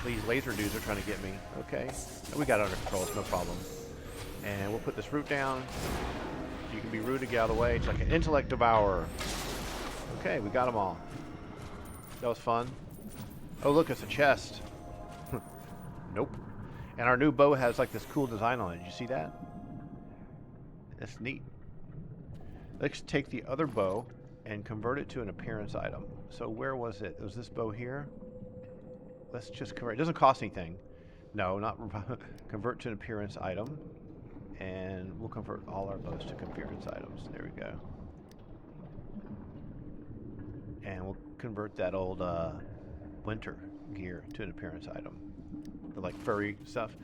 These laser dudes are trying to get me. Okay, we got it under control. It's no problem. And we'll put this root down. You can be rude to get out of the way. It's like an intellect devourer. Okay, we got them all. That was fun. Oh, look, it's a chest. Nope. And our new bow has like this cool design on it. Did you see that? That's neat. Let's take the other bow and convert it to an appearance item. So where was it? Was this bow here? Let's just convert. It doesn't cost anything. No, not convert to an appearance item. And we'll convert all our bows to appearance items. There we go. And we'll convert that old winter gear to an appearance item. The like furry stuff.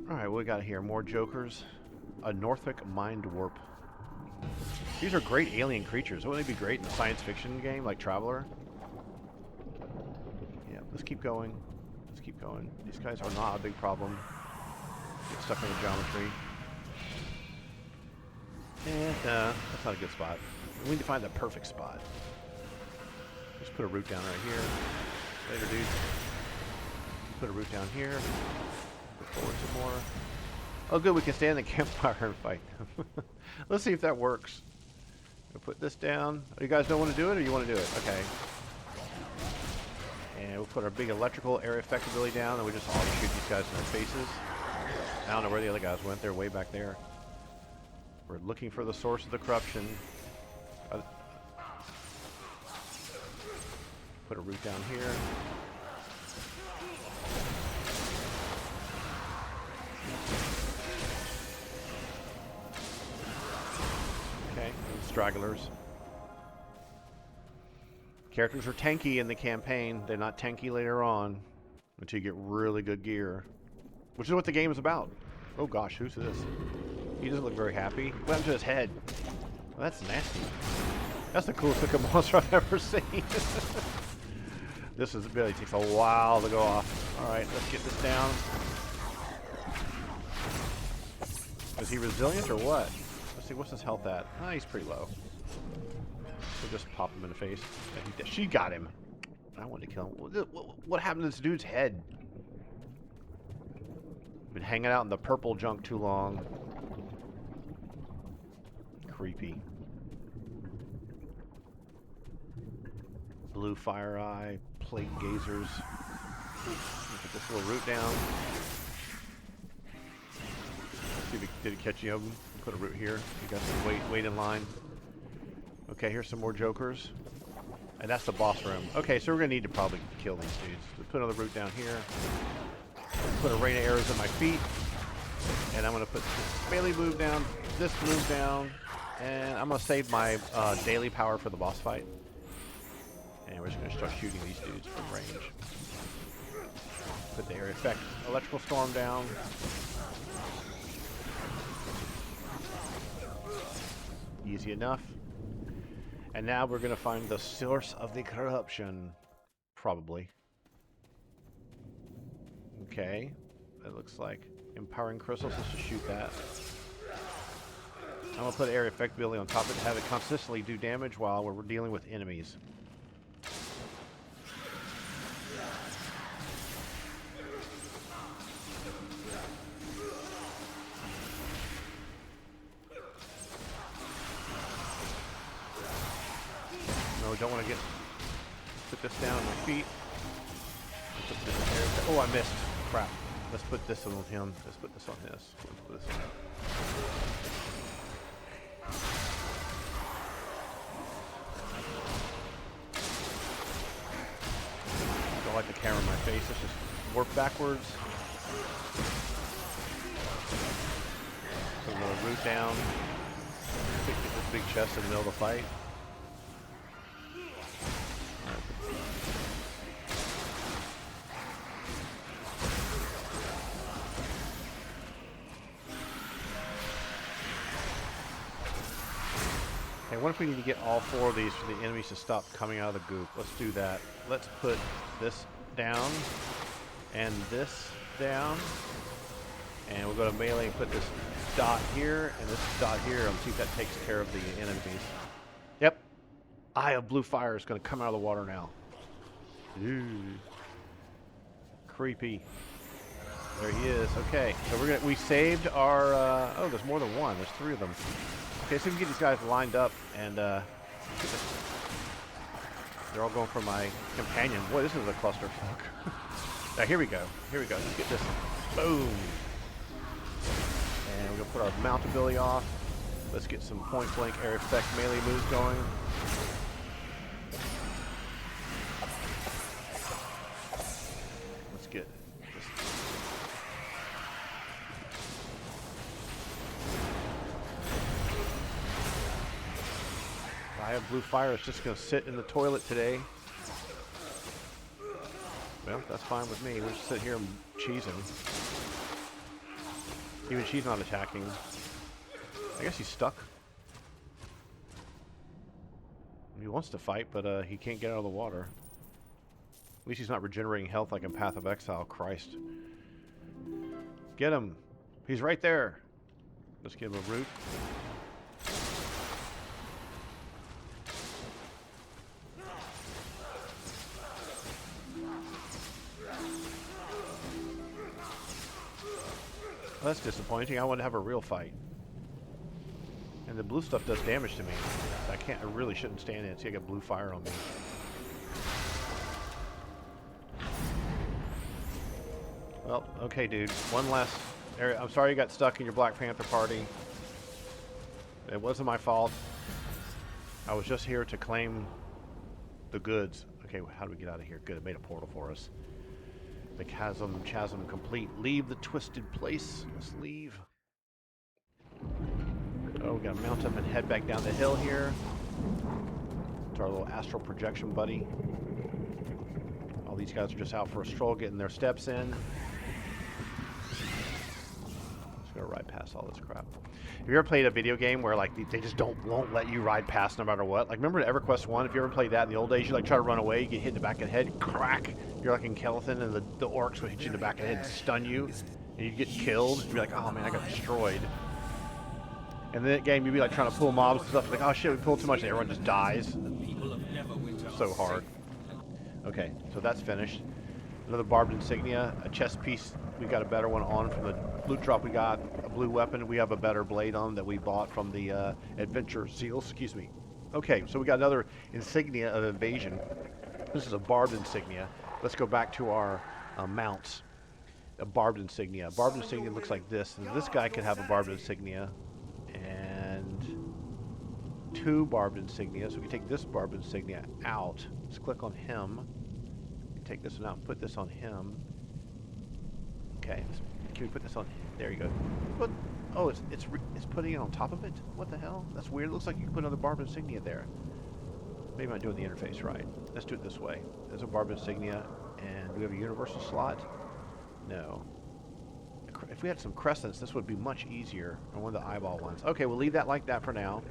Alright, what we got here? More jokers. A Norfolk mind warp. These are great alien creatures. Wouldn't they be great in a science fiction game like Traveler? Yeah, let's keep going. Let's keep going. These guys are not a big problem. Get stuck in the geometry. And that's not a good spot. We need to find the perfect spot. Just put a root down right here. Later, dude. Put a root down here. Put forward some more. Oh, good. We can stay in the campfire and fight them. Let's see if that works. We'll put this down. Oh, you guys don't want to do it, or you want to do it? Okay. And we'll put our big electrical area effect ability down, and we just auto shoot these guys in their faces. I don't know where the other guys went. They're way back there. We're looking for the source of the corruption. Put a root down here. Okay, stragglers. Characters are tanky in the campaign. They're not tanky later on until you get really good gear. Which is what the game is about. Oh gosh, who's this? He doesn't look very happy. What happened to his head? Well, that's nasty. That's the coolest looking monster I've ever seen. This really takes a while to go off. Alright, let's get this down. Is he resilient or what? Let's see, what's his health at? Ah, he's pretty low. We'll just pop him in the face. She got him. I wanted to kill him. What happened to this dude's head? Been hanging out in the purple junk too long. Creepy. Blue fire eye, plate gazers. Put this little root down. Let's see if did it catch you of them. Put a root here. You got some wait in line. Okay, here's some more jokers. And that's the boss room. Okay, so we're gonna need to probably kill these dudes. Let's put another root down here. Put a rain of arrows at my feet. And I'm gonna put this melee move down, this move down, and I'm gonna save my daily power for the boss fight. And we're just gonna start shooting these dudes from range. Put the area effect electrical storm down. Easy enough. And now we're gonna find the source of the corruption. Probably. Okay. That looks like empowering crystals. Let's just shoot that. I'm gonna put area effect ability on top of it to have it consistently do damage while we're dealing with enemies. No, don't want to put this down on my feet. Put this there. Oh, I missed. Crap. Let's put this on him. Let's put this on his. Let's put this on. I don't like the camera in my face. Let's just warp backwards. Put another root down. Get this big chest in the middle of the fight. What if we need to get all four of these for the enemies to stop coming out of the goop? Let's do that. Let's put this down and this down. And we'll go to melee and put this dot here and this dot here and see if that takes care of the enemies. Yep. Eye of blue fire is going to come out of the water now. Ooh. Creepy. There he is. Okay. So we saved our oh, there's more than one. There's three of them. Okay, so we can get these guys lined up, and they're all going for my companion. Boy, this is a clusterfuck. Now, here we go. Here we go. Let's get this. Boom. And we're going to put our mount ability off. Let's get some point-blank area effect melee moves going. Let's get this. I have blue fire. It's just going to sit in the toilet today. Well, that's fine with me. We'll just sit here and cheese him. Even she's not attacking. I guess he's stuck. He wants to fight, but he can't get out of the water. At least he's not regenerating health like in Path of Exile. Christ. Get him. He's right there. Let's give him a root. Well, that's disappointing. I want to have a real fight. And the blue stuff does damage to me. I really shouldn't stand in it. See, I got blue fire on me. Well, okay, dude. One last area. I'm sorry you got stuck in your Black Panther party. It wasn't my fault. I was just here to claim the goods. Okay, how do we get out of here? Good, it made a portal for us. The Chasm complete. Leave the twisted place. Let's leave. Oh, we gotta mount up and head back down the hill here to our little astral projection buddy. All these guys are just out for a stroll, getting their steps in. Just gonna ride past all this crap. Have you ever played a video game where like they just won't let you ride past no matter what? Like remember EverQuest 1? If you ever played that in the old days, you like try to run away, you get hit in the back of the head, crack. You're like in Kelethin, and the orcs would hit you in the back of the head and stun you, and you'd get killed. You'd be like, oh man, I got destroyed. And then that game, you'd be like trying to pull mobs and stuff. Like, oh shit, we pulled too much, and everyone just dies. So hard. Okay, so that's finished. Another barbed insignia, a chest piece. We got a better one on from the loot drop. We got a blue weapon. We have a better blade on that we bought from the adventure seals. Excuse me. Okay, so we got another insignia of invasion. This is a barbed insignia. Let's go back to our mounts. A barbed insignia. Barbed insignia looks like this. And this guy could have a barbed insignia. And 2 barbed insignia. So we can take this barbed insignia out. Let's click on him. Take this one out and put this on him. Okay, can we put this on? There you go. But oh, it's putting it on top of it. What the hell? That's weird. It looks like you can put another barbed insignia there. Maybe I'm doing the interface right. Let's do it this way. There's a barbed insignia, and do we have a universal slot? No. If we had some crescents, this would be much easier on one of the eyeball ones. Okay, we'll leave that like that for now.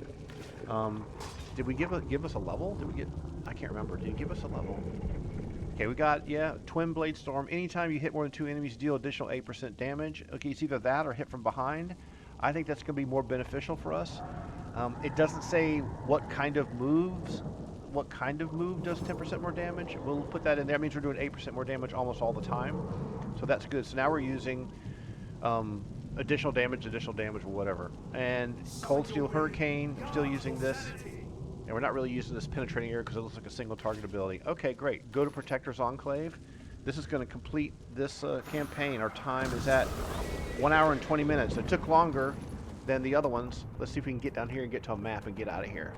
Did we give us a level? Did we get? I can't remember. Did you give us a level? Okay, we got, yeah, Twin Blade Storm. Anytime you hit more than 2 enemies, deal additional 8% damage. Okay, it's either that or hit from behind. I think that's going to be more beneficial for us. It doesn't say what kind of move does 10% more damage. We'll put that in there. That means we're doing 8% more damage almost all the time. So that's good. So now we're using additional damage, or whatever. And Cold Steel Hurricane, we're still using this. And we're not really using this penetrating area because it looks like a single target ability. Okay, great. Go to Protector's Enclave. This is going to complete this campaign. Our time is at 1 hour and 20 minutes. It took longer than the other ones. Let's see if we can get down here and get to a map and get out of here.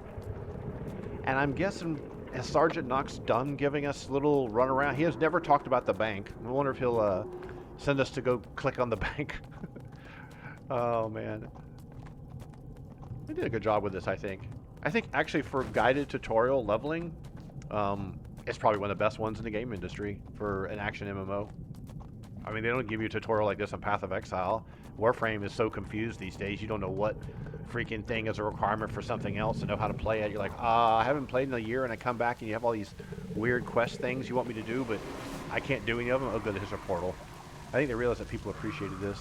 And I'm guessing, has Sergeant Knox done giving us a little run around? He has never talked about the bank. I wonder if he'll send us to go click on the bank. Oh, man. We did a good job with this, I think. I think actually for guided tutorial leveling, it's probably one of the best ones in the game industry for an action MMO. I mean, they don't give you a tutorial like this on Path of Exile. Warframe is so confused these days, you don't know what freaking thing is a requirement for something else to know how to play it. You're like, I haven't played in a year, and I come back and you have all these weird quest things you want me to do, but I can't do any of them. Oh, good, there's a portal. I think they realized that people appreciated this.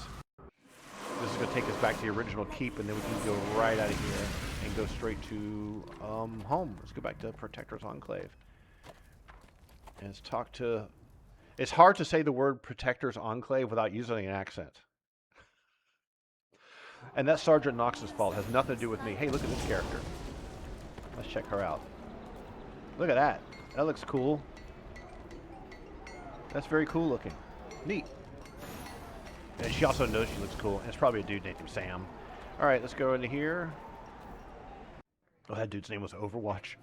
This is going to take us back to the original keep, and then we can go right out of here and go straight to home. Let's go back to Protector's Enclave. And let's talk to... It's hard to say the word Protector's Enclave without using an accent. And that's Sergeant Knox's fault. It has nothing to do with me. Hey, look at this character. Let's check her out. Look at that. That looks cool. That's very cool looking. Neat. And she also knows she looks cool. And it's probably a dude named Sam. Alright, let's go into here. Oh, that dude's name was Overwatch.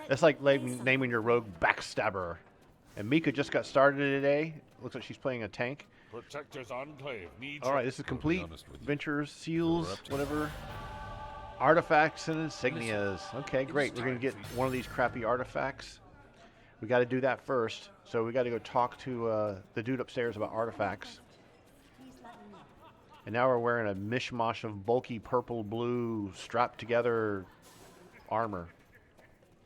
That's like naming your rogue Backstabber. And Mika just got started today. Looks like she's playing a tank. Protector's Enclave needs. Alright, this is complete. Ventures, seals, whatever. Artifacts and insignias. Okay, great. We're going to get one of these crappy artifacts. We got to do that first. So we got to go talk to the dude upstairs about artifacts. And now we're wearing a mishmash of bulky purple, blue, strapped together armor.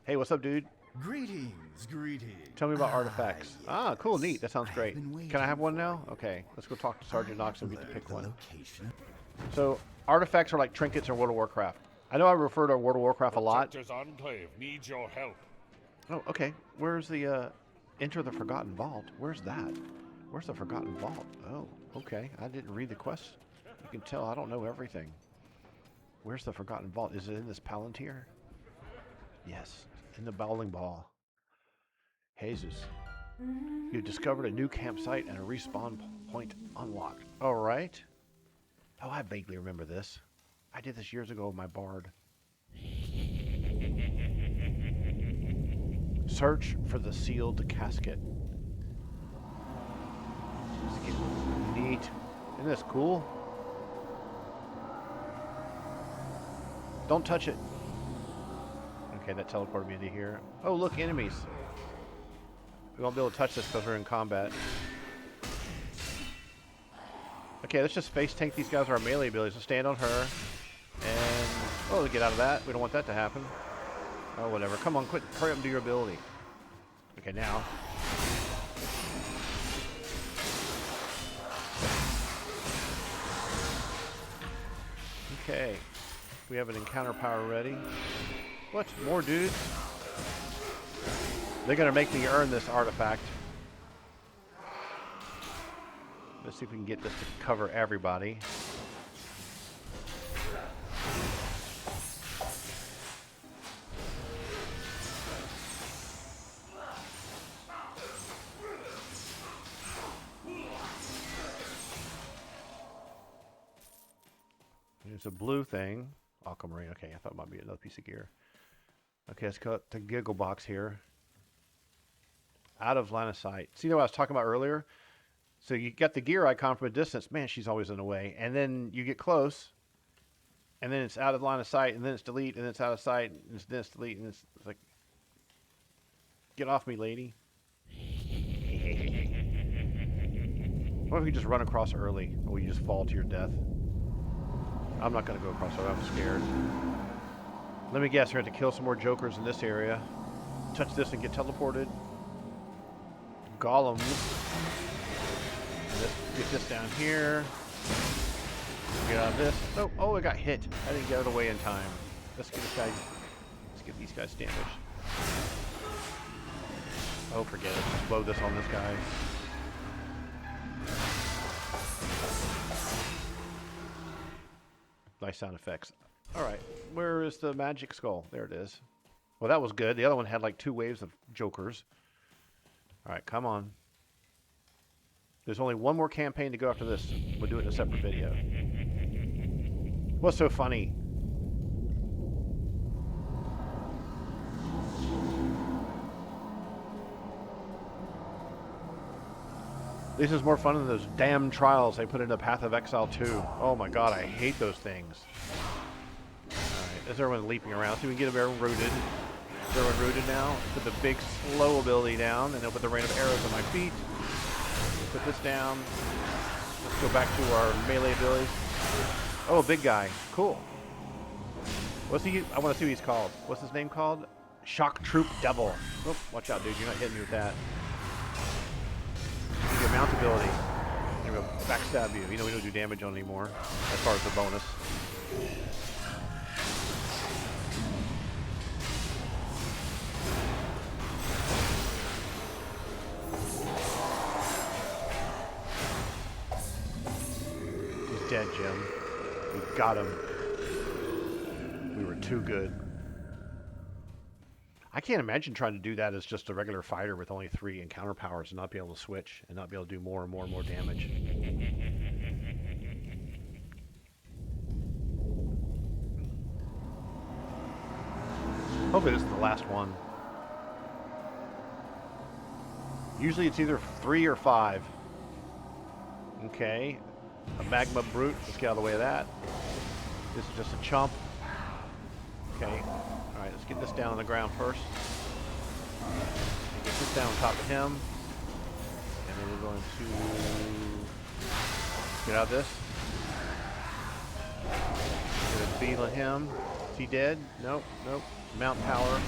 Hey, what's up, dude? Greetings, greetings. Tell me about artifacts. Yes. Ah, cool, neat. That sounds great. Can I have one now? Okay, let's go talk to Sergeant Knox and get to pick one. Location. So, artifacts are like trinkets in World of Warcraft. I know I refer to World of Warcraft a lot. Protector's Enclave needs your help. Oh, okay. Where's the, Enter the Forgotten Vault? Where's that? Where's the Forgotten Vault? Oh, okay. I didn't read the quest. You can tell I don't know everything. Where's the Forgotten Vault? Is it in this Palantir? Yes, in the Bowling Ball. Jesus. You discovered a new campsite and a respawn point unlocked. All right. Oh, I vaguely remember this. I did this years ago with my bard. Search for the sealed casket. Neat. Isn't this cool? Don't touch it. Okay, that teleported me into here. Oh, look, enemies. We won't be able to touch this because we're in combat. Okay, let's just face tank these guys with our melee abilities. So stand on her. And... oh, get out of that. We don't want that to happen. Oh, whatever. Come on, quit. Hurry up and do your ability. Okay, now. Okay. We have an encounter power ready. What? More dudes? They're going to make me earn this artifact. Let's see if we can get this to cover everybody. There's a blue thing. Aquamarine. Okay, I thought it might be another piece of gear. Okay, let's cut the giggle box here. Out of line of sight. See what I was talking about earlier? So you got the gear icon from a distance. Man, she's always in the way. And then you get close, and then it's out of line of sight, and then it's delete, and then it's out of sight, and then it's delete, and it's like, get off me, lady. What if we just run across early, or you just fall to your death? I'm not going to go across her. I'm scared. Let me guess. We're going to kill some more jokers in this area. Touch this and get teleported. Golems. Let's get this down here. Get out of this. Oh, I got hit. I didn't get out of the way in time. Let's get this guy. Let's get these guys damaged. Oh, forget it. Just blow this on this guy. Nice sound effects. Alright, where is the magic skull? There it is. Well, that was good. The other one had like 2 waves of jokers. Alright, come on. There's only one more campaign to go after this. We'll do it in a separate video. What's so funny? This is more fun than those damn trials they put into Path of Exile 2. Oh my god, I hate those things. Alright, as everyone's leaping around, see if we can get them rooted. Is everyone rooted now? Put the big slow ability down, and then put the rain of arrows on my feet. Put this down. Let's go back to our melee abilities. Oh, big guy. Cool. What's he? I want to see what he's called. What's his name called? Shock Troop Devil. Oh, watch out, dude. You're not hitting me with that. Your mount ability. There we go. Backstab you. You know we don't do damage on anymore as far as the bonus. He's dead, Jim. We got him. We were too good. I can't imagine trying to do that as just a regular fighter with only 3 encounter powers and not be able to switch and not be able to do more and more and more damage. Hopefully this is the last one. Usually it's either 3 or 5. Okay. A magma brute. Let's get out of the way of that. This is just a chump. Okay. Alright, let's get this down on the ground first. And get this down on top of him. And then we're going to get out of this. Get a beat on him. Is he dead? Nope, nope. Mount power.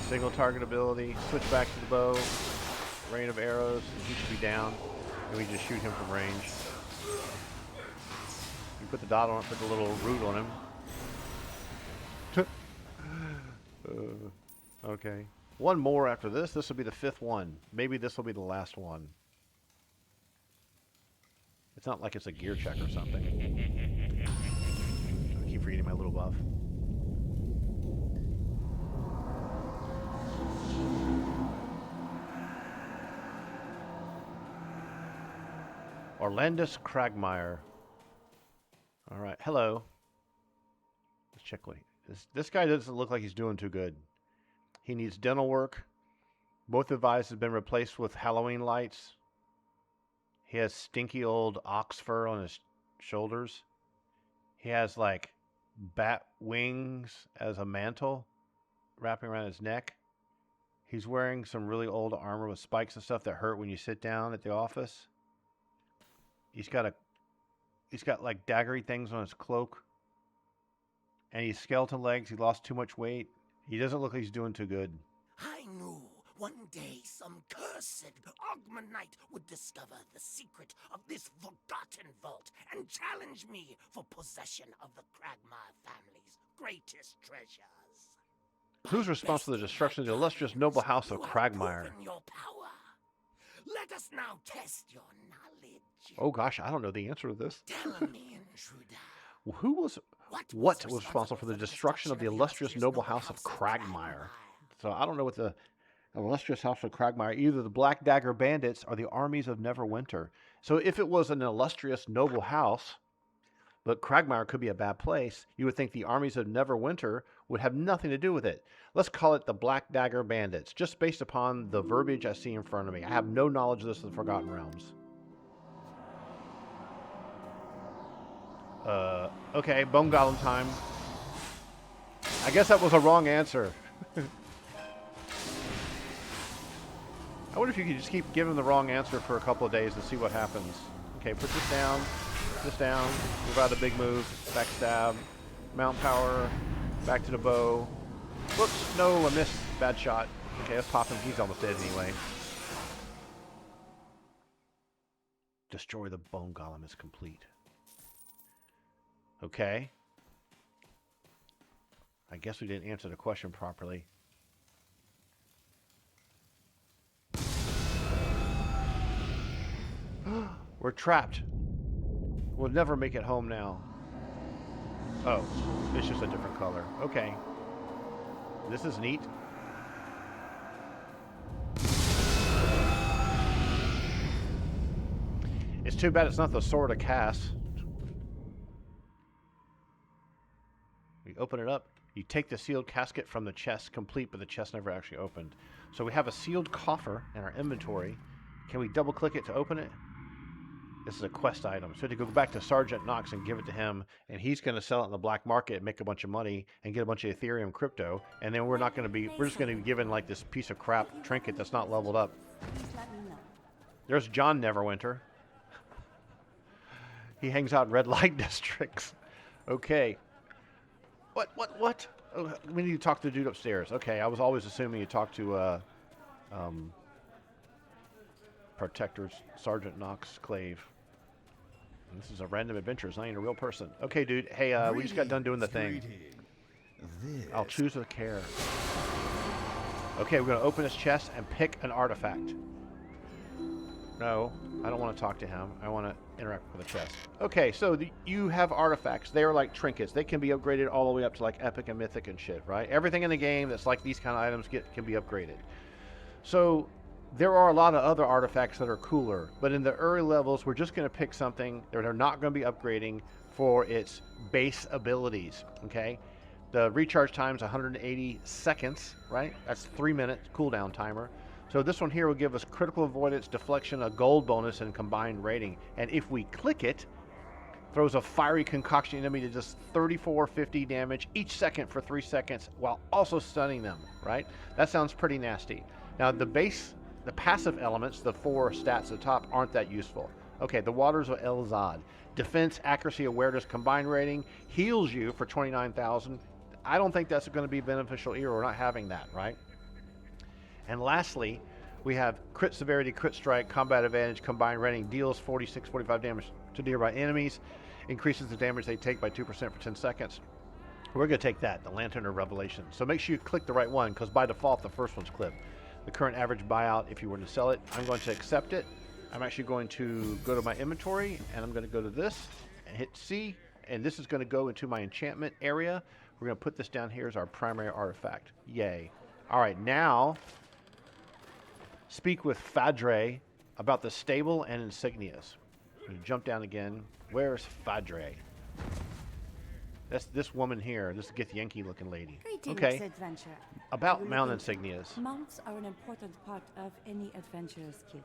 Single target ability. Switch back to the bow. Rain of arrows. And he should be down. And we just shoot him from range. You put the dot on it, put the little root on him. Okay. One more after this. This will be the 5th one. Maybe this will be the last one. It's not like it's a gear check or something. I keep reading my little buff. Orlandus Cragmire. Alright, hello. Let's check what this guy doesn't look like he's doing too good. He needs dental work. Both of eyes have been replaced with Halloween lights. He has stinky old ox fur on his shoulders. He has like bat wings as a mantle wrapping around his neck. He's wearing some really old armor with spikes and stuff that hurt when you sit down at the office. He's got like daggery things on his cloak. And he's skeleton legs. He lost too much weight. He doesn't look like he's doing too good. I knew one day some cursed Ogmanite would discover the secret of this forgotten vault and challenge me for possession of the Cragmire family's greatest treasures. Who's responsible for the destruction of the illustrious noble house of You have Cragmire? proven your power. Let us now test your knowledge. Oh gosh, I don't know the answer to this. Tell me, intruder. Who was what was responsible for the destruction of the illustrious noble house of Cragmire? So I don't know what the illustrious house of Cragmire, either the Black Dagger Bandits or the armies of Neverwinter. So if it was an illustrious noble house, but Cragmire could be a bad place, you would think the armies of Neverwinter would have nothing to do with it. Let's call it the Black Dagger Bandits, just based upon the verbiage I see in front of me. I have no knowledge of this of the Forgotten Realms. Okay, Bone Golem time. I guess that was a wrong answer. I wonder if you could just keep giving the wrong answer for a couple of days and see what happens. Okay, put this down, move out the big move, backstab, mount power, back to the bow. Whoops, no, I missed, bad shot. Okay, let's pop him, he's almost dead anyway. Destroy the Bone Golem is complete. Okay. I guess we didn't answer the question properly. We're trapped. We'll never make it home now. Oh, it's just a different color. Okay. This is neat. It's too bad it's not the Sword of Cass. We open it up. You take the sealed casket from the chest, complete, but the chest never actually opened. So we have a sealed coffer in our inventory. Can we double click it to open it? This is a quest item. So to go back to Sergeant Knox and give it to him, and he's going to sell it in the black market and make a bunch of money and get a bunch of Ethereum crypto, and then we're just going to be given like this piece of crap trinket that's not leveled up. Please let me know. There's John Neverwinter. He hangs out in red light districts. Okay. What? Oh, we need to talk to the dude upstairs. Okay, I was always assuming you talked to Protector Sergeant Knox Clave. And this is a random adventure. It's not even a real person. Okay, dude. Hey, we just got done doing the thing. I'll choose with care. Okay, we're going to open his chest and pick an artifact. No, I don't want to talk to him. I want to interact with the chest. Okay, so you have artifacts. They are like trinkets. They can be upgraded all the way up to like epic and mythic and shit, right? Everything in the game that's like these kind of items can be upgraded. So there are a lot of other artifacts that are cooler, but in the early levels, we're just going to pick something that are not going to be upgrading for its base abilities, okay? The recharge time is 180 seconds, right? That's 3-minute cooldown timer. So this one here will give us critical avoidance, deflection, a gold bonus, and combined rating. And if we click it, throws a fiery concoction enemy to just 3450 damage each second for 3 seconds while also stunning them, right? That sounds pretty nasty. Now the passive elements, the 4 stats at the top, aren't that useful. Okay, the Waters of Elzad. Defense, accuracy, awareness, combined rating, heals you for 29,000. I don't think that's going to be beneficial either. We're not having that, right? And lastly, we have crit severity, crit strike, combat advantage, combined rating, deals 45 damage to nearby enemies, increases the damage they take by 2% for 10 seconds. We're going to take that, the Lantern of Revelation. So make sure you click the right one, because by default, the first one's clipped. The current average buyout, if you were to sell it, I'm going to accept it. I'm actually going to go to my inventory, and I'm going to go to this, and hit C, and this is going to go into my enchantment area. We're going to put this down here as our primary artifact. Yay. All right, now speak with Fadre about the stable and insignias. You jump down again. Where's Fadre? That's this woman here, this Githyanki looking lady. Greetings, adventurer. About mount insignias. Mounts are an important part of any adventurer's kit.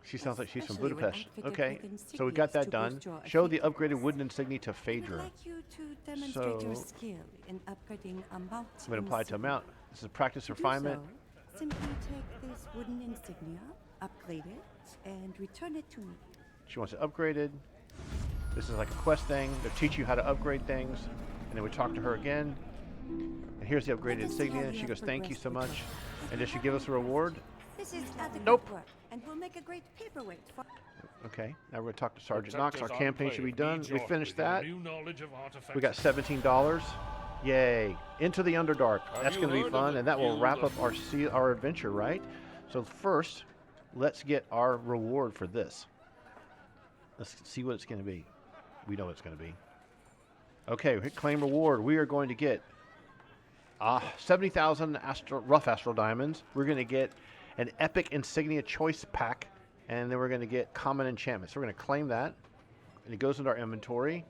She sounds like she's from Especially when Budapest. outfitted Okay, with so we got insignias that to done. boost your Show the achievements. upgraded wooden insignia to We would Phaedra. like you to demonstrate your So- skill in upgrading a mount. I'm going to apply it to a mount. This is practice To do refinement. so, simply take this wooden insignia, upgrade it, and return it to me. She wants it upgraded. This is like a quest thing. They'll teach you how to upgrade things. And then we talk to her again. And here's the upgraded insignia. And she goes, thank you so much. And does she give us a reward? This is adequate Nope. work, and will make a great paperweight for... Okay, now we're going to talk to Sergeant Knox. Our Protector's campaign should be Enclave done. needs We your finished help that. with your new knowledge of artifacts. We got $17. Yay. Into the Underdark. Have That's you going to be heard of fun, the and that will Guild wrap of- up our adventure, right? So first, let's get our reward for this. Let's see what it's going to be. We know what it's going to be. Okay, hit claim reward. We are going to get 70,000 rough astral diamonds. We're going to get an epic insignia choice pack, and then we're going to get common enchantments. So we're going to claim that, and it goes into our inventory.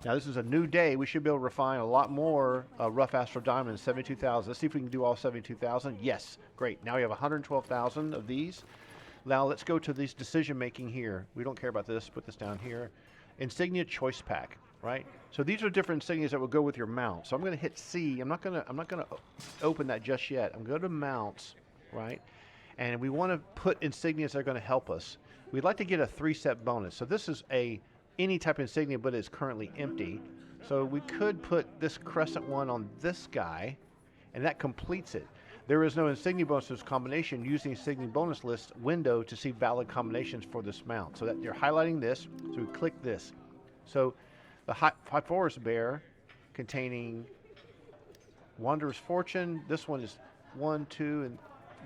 Now this is a new day. We should be able to refine a lot more rough astral diamonds. 72,000. Let's see if we can do all 72,000. Yes, great. Now we have 112,000 of these. Now let's go to this decision making here. We don't care about this. Put this down here. Insignia choice pack. Right? So these are different insignias that will go with your mount. So I'm going to hit C. I'm not going to open that just yet. I'm going to mounts, right? And we want to put insignias that are going to help us. We'd like to get a 3-step bonus. So this is any type of insignia, but it's currently empty. So we could put this crescent one on this guy, and that completes it. There is no insignia bonuses combination. Use the insignia bonus list window to see valid combinations for this mount. So that you're highlighting this. So we click this. So the High Forest Bear containing Wanderer's Fortune. This one is 1, 2,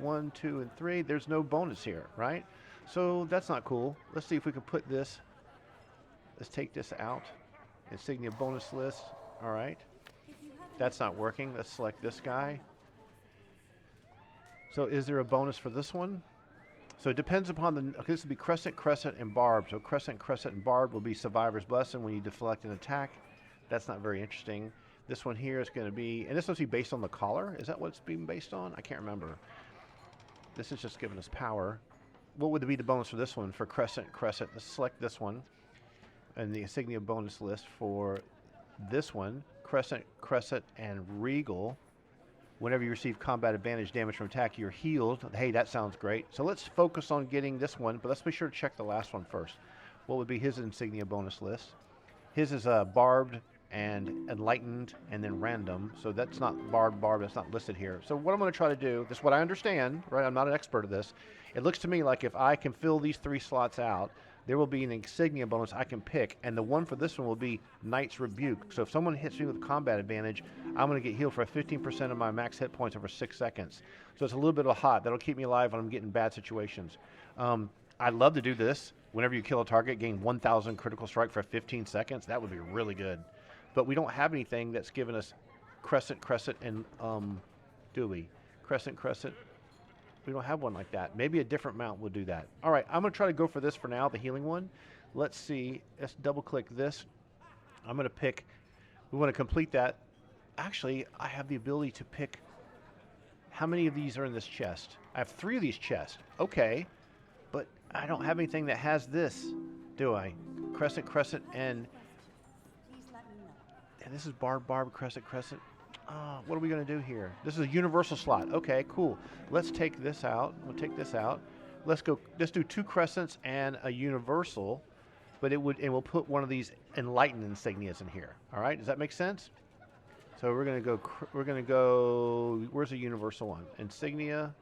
and 3. There's no bonus here, right? So that's not cool. Let's see if we can put this. Let's take this out. Insignia bonus list. All right. That's not working. Let's select this guy. So is there a bonus for this one? So it depends upon the, okay, this would be Crescent, Crescent, and Barb. So Crescent, Crescent, and Barb will be Survivor's Blessing when you deflect an attack. That's not very interesting. This one here is going to be, and this must be based on the collar. Is that what it's being based on? I can't remember. This is just giving us power. What would be the bonus for this one? For Crescent, Crescent, let's select this one. And the insignia bonus list for this one, Crescent, Crescent, and Regal. Whenever you receive combat advantage damage from attack, you're healed. Hey, that sounds great. So let's focus on getting this one, but let's be sure to check the last one first. What would be his insignia bonus list? His is barbed and enlightened and then random. So that's not barbed, that's not listed here. So what I'm going to try to do, this is what I understand, right? I'm not an expert at this. It looks to me like if I can fill these 3 slots out, there will be an insignia bonus I can pick, and the one for this one will be Knight's Rebuke. So if someone hits me with combat advantage, I'm going to get healed for 15% of my max hit points over 6 seconds. So it's a little bit of a hot. That'll keep me alive when I'm getting bad situations. I'd love to do this. Whenever you kill a target, gain 1,000 critical strike for 15 seconds. That would be really good. But we don't have anything that's given us Crescent, Crescent, and do we? Crescent, Crescent. We don't have one like that. Maybe a different mount will do that. All right, I'm going to try to go for this for now, the healing one. Let's see. Let's double-click this. I'm going to pick. We want to complete that. Actually, I have the ability to pick how many of these are in this chest. I have 3 of these chests. Okay, but I don't have anything that has this, do I? Crescent, Crescent, and this is Barb, Crescent, Crescent. What are we going to do here? This is a universal slot. Okay, cool. Let's take this out. We'll take this out. Let's do 2 crescents and a universal, but and we'll put one of these enlightened insignias in here. All right, does that make sense? So we're going to go, where's the universal one? Insignia.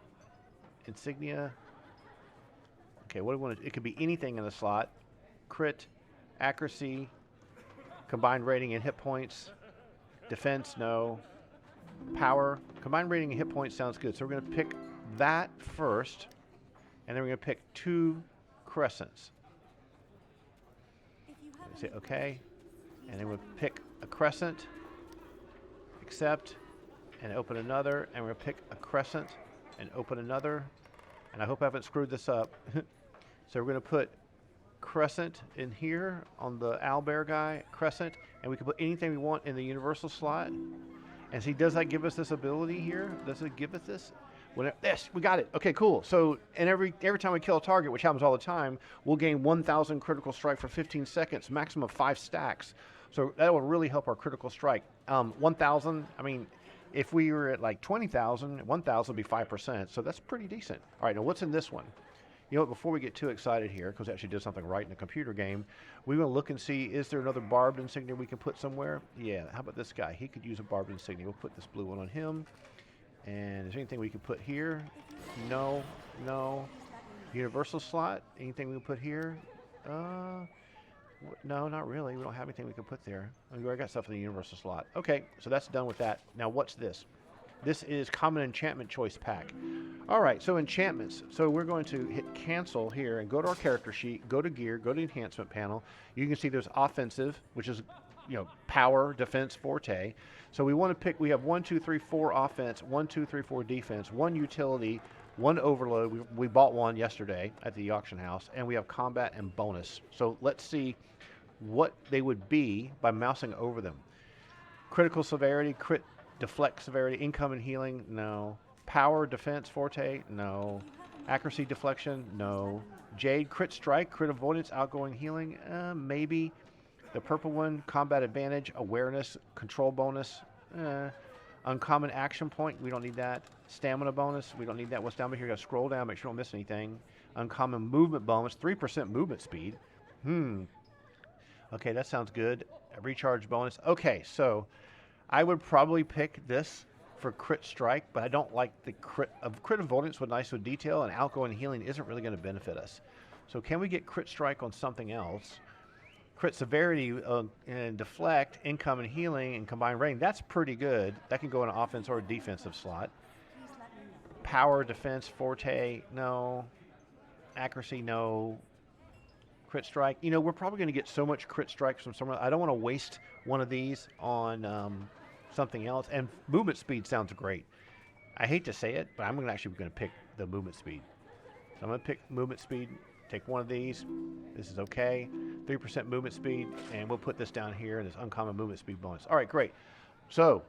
Okay, what do we want to, it could be anything in the slot. Crit, accuracy, combined rating and hit points. Defense, no. Power, combined rating and hit points sounds good. So we're going to pick that first, and then we're going to pick 2 crescents. Say okay, and then we'll pick a crescent, accept, and open another, and we're going to pick a crescent and open another. And I hope I haven't screwed this up. So we're going to put crescent in here on the owlbear guy, crescent, and we can put anything we want in the universal slot. And see, does that give us this ability here? Does it give us this? Yes, we got it. Okay, cool. So, and every time we kill a target, which happens all the time, we'll gain 1,000 critical strike for 15 seconds, maximum of 5 stacks. So that will really help our critical strike. 1,000, I mean, if we were at like 20,000, 1,000 would be 5%. So that's pretty decent. All right, now what's in this one? You know what, before we get too excited here, because we actually did something right in the computer game, we want to look and see, is there another barbed insignia we can put somewhere? Yeah, how about this guy? He could use a barbed insignia. We'll put this blue one on him. And is there anything we can put here? No, no. Universal slot? Anything we can put here? No, not really. We don't have anything we can put there. We already got stuff in the universal slot. Okay, so that's done with that. Now what's this? This is Common Enchantment Choice Pack. All right, so enchantments. So we're going to hit cancel here and go to our character sheet, go to gear, go to enhancement panel. You can see there's offensive, which is, you know, power, defense, forte. So we want to pick, we have 1, 2, 3, 4 offense, 1, 2, 3, 4 defense, 1 utility, 1 overload. We bought one yesterday at the auction house, and we have combat and bonus. So let's see what they would be by mousing over them. Critical severity, crit deflect severity, income and healing, no. Power, defense, forte, no. Accuracy, deflection, no. Jade, crit strike, crit avoidance, outgoing healing, maybe. The purple one, combat advantage, awareness, control bonus, uncommon action point, we don't need that. Stamina bonus, we don't need that. What's down here? You gotta scroll down, make sure you don't miss anything. Uncommon movement bonus, 3% movement speed. Okay, that sounds good. A recharge bonus. Okay, so I would probably pick this for crit strike, but I don't like the crit avoidance with nice with detail, and outgoing healing isn't really going to benefit us. So can we get crit strike on something else? Crit severity and deflect, income and healing, and combined rating. That's pretty good. That can go in an offense or a defensive slot. Power, defense, forte, no. Accuracy, no. Crit strike. You know, we're probably going to get so much crit strikes from somewhere. I don't want to waste one of these on something else. And movement speed sounds great. I hate to say it, but I'm actually going to pick the movement speed. So I'm going to pick movement speed. Take one of these. This is okay. 3% movement speed, and we'll put this down here. This uncommon movement speed bonus. All right, great. So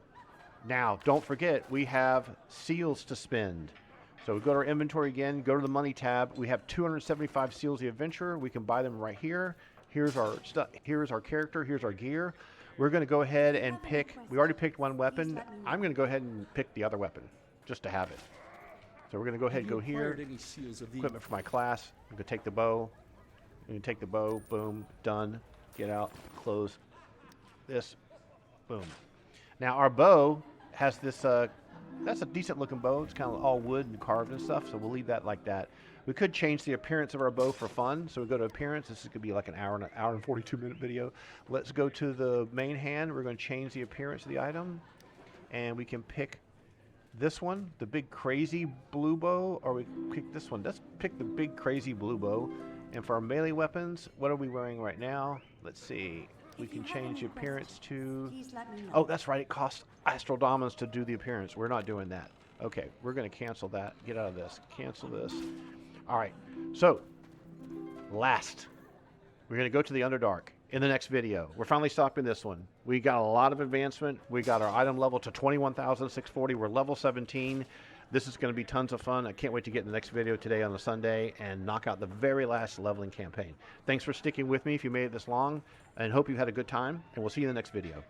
now, don't forget, we have seals to spend. So we go to our inventory again, go to the money tab. We have 275 seals of the adventure. We can buy them right here. Here's our stuff. Here's our character. Here's our gear. We're going to go ahead and pick. We already picked one weapon. I'm going to go ahead and pick the other weapon just to have it. So we're going to go ahead and go here. Equipment for my class. I'm going to take the bow. I'm going to take the bow. Boom. Done. Get out. Close. This. Boom. Now our bow has this. That's a decent looking bow. It's kind of all wood and carved and stuff, so we'll leave that like that. We could change the appearance of our bow for fun. So we go to appearance. This is going to be like an hour and 42-minute video. Let's go to the main hand. We're going to change the appearance of the item, and we can pick this one, the big crazy blue bow, or we pick this one. Let's pick the big crazy blue bow. And for our melee weapons, what are we wearing right now? Let's see. We can change the appearance to... Oh, that's right. It costs Astral Dominance to do the appearance. We're not doing that. Okay, we're going to cancel that. Get out of this. Cancel this. All right. So, last, we're going to go to the Underdark in the next video. We're finally stopping this one. We got a lot of advancement. We got our item level to 21,640. We're level 17. This is going to be tons of fun. I can't wait to get in the next video today on a Sunday and knock out the very last leveling campaign. Thanks for sticking with me if you made it this long, and hope you had a good time, and we'll see you in the next video.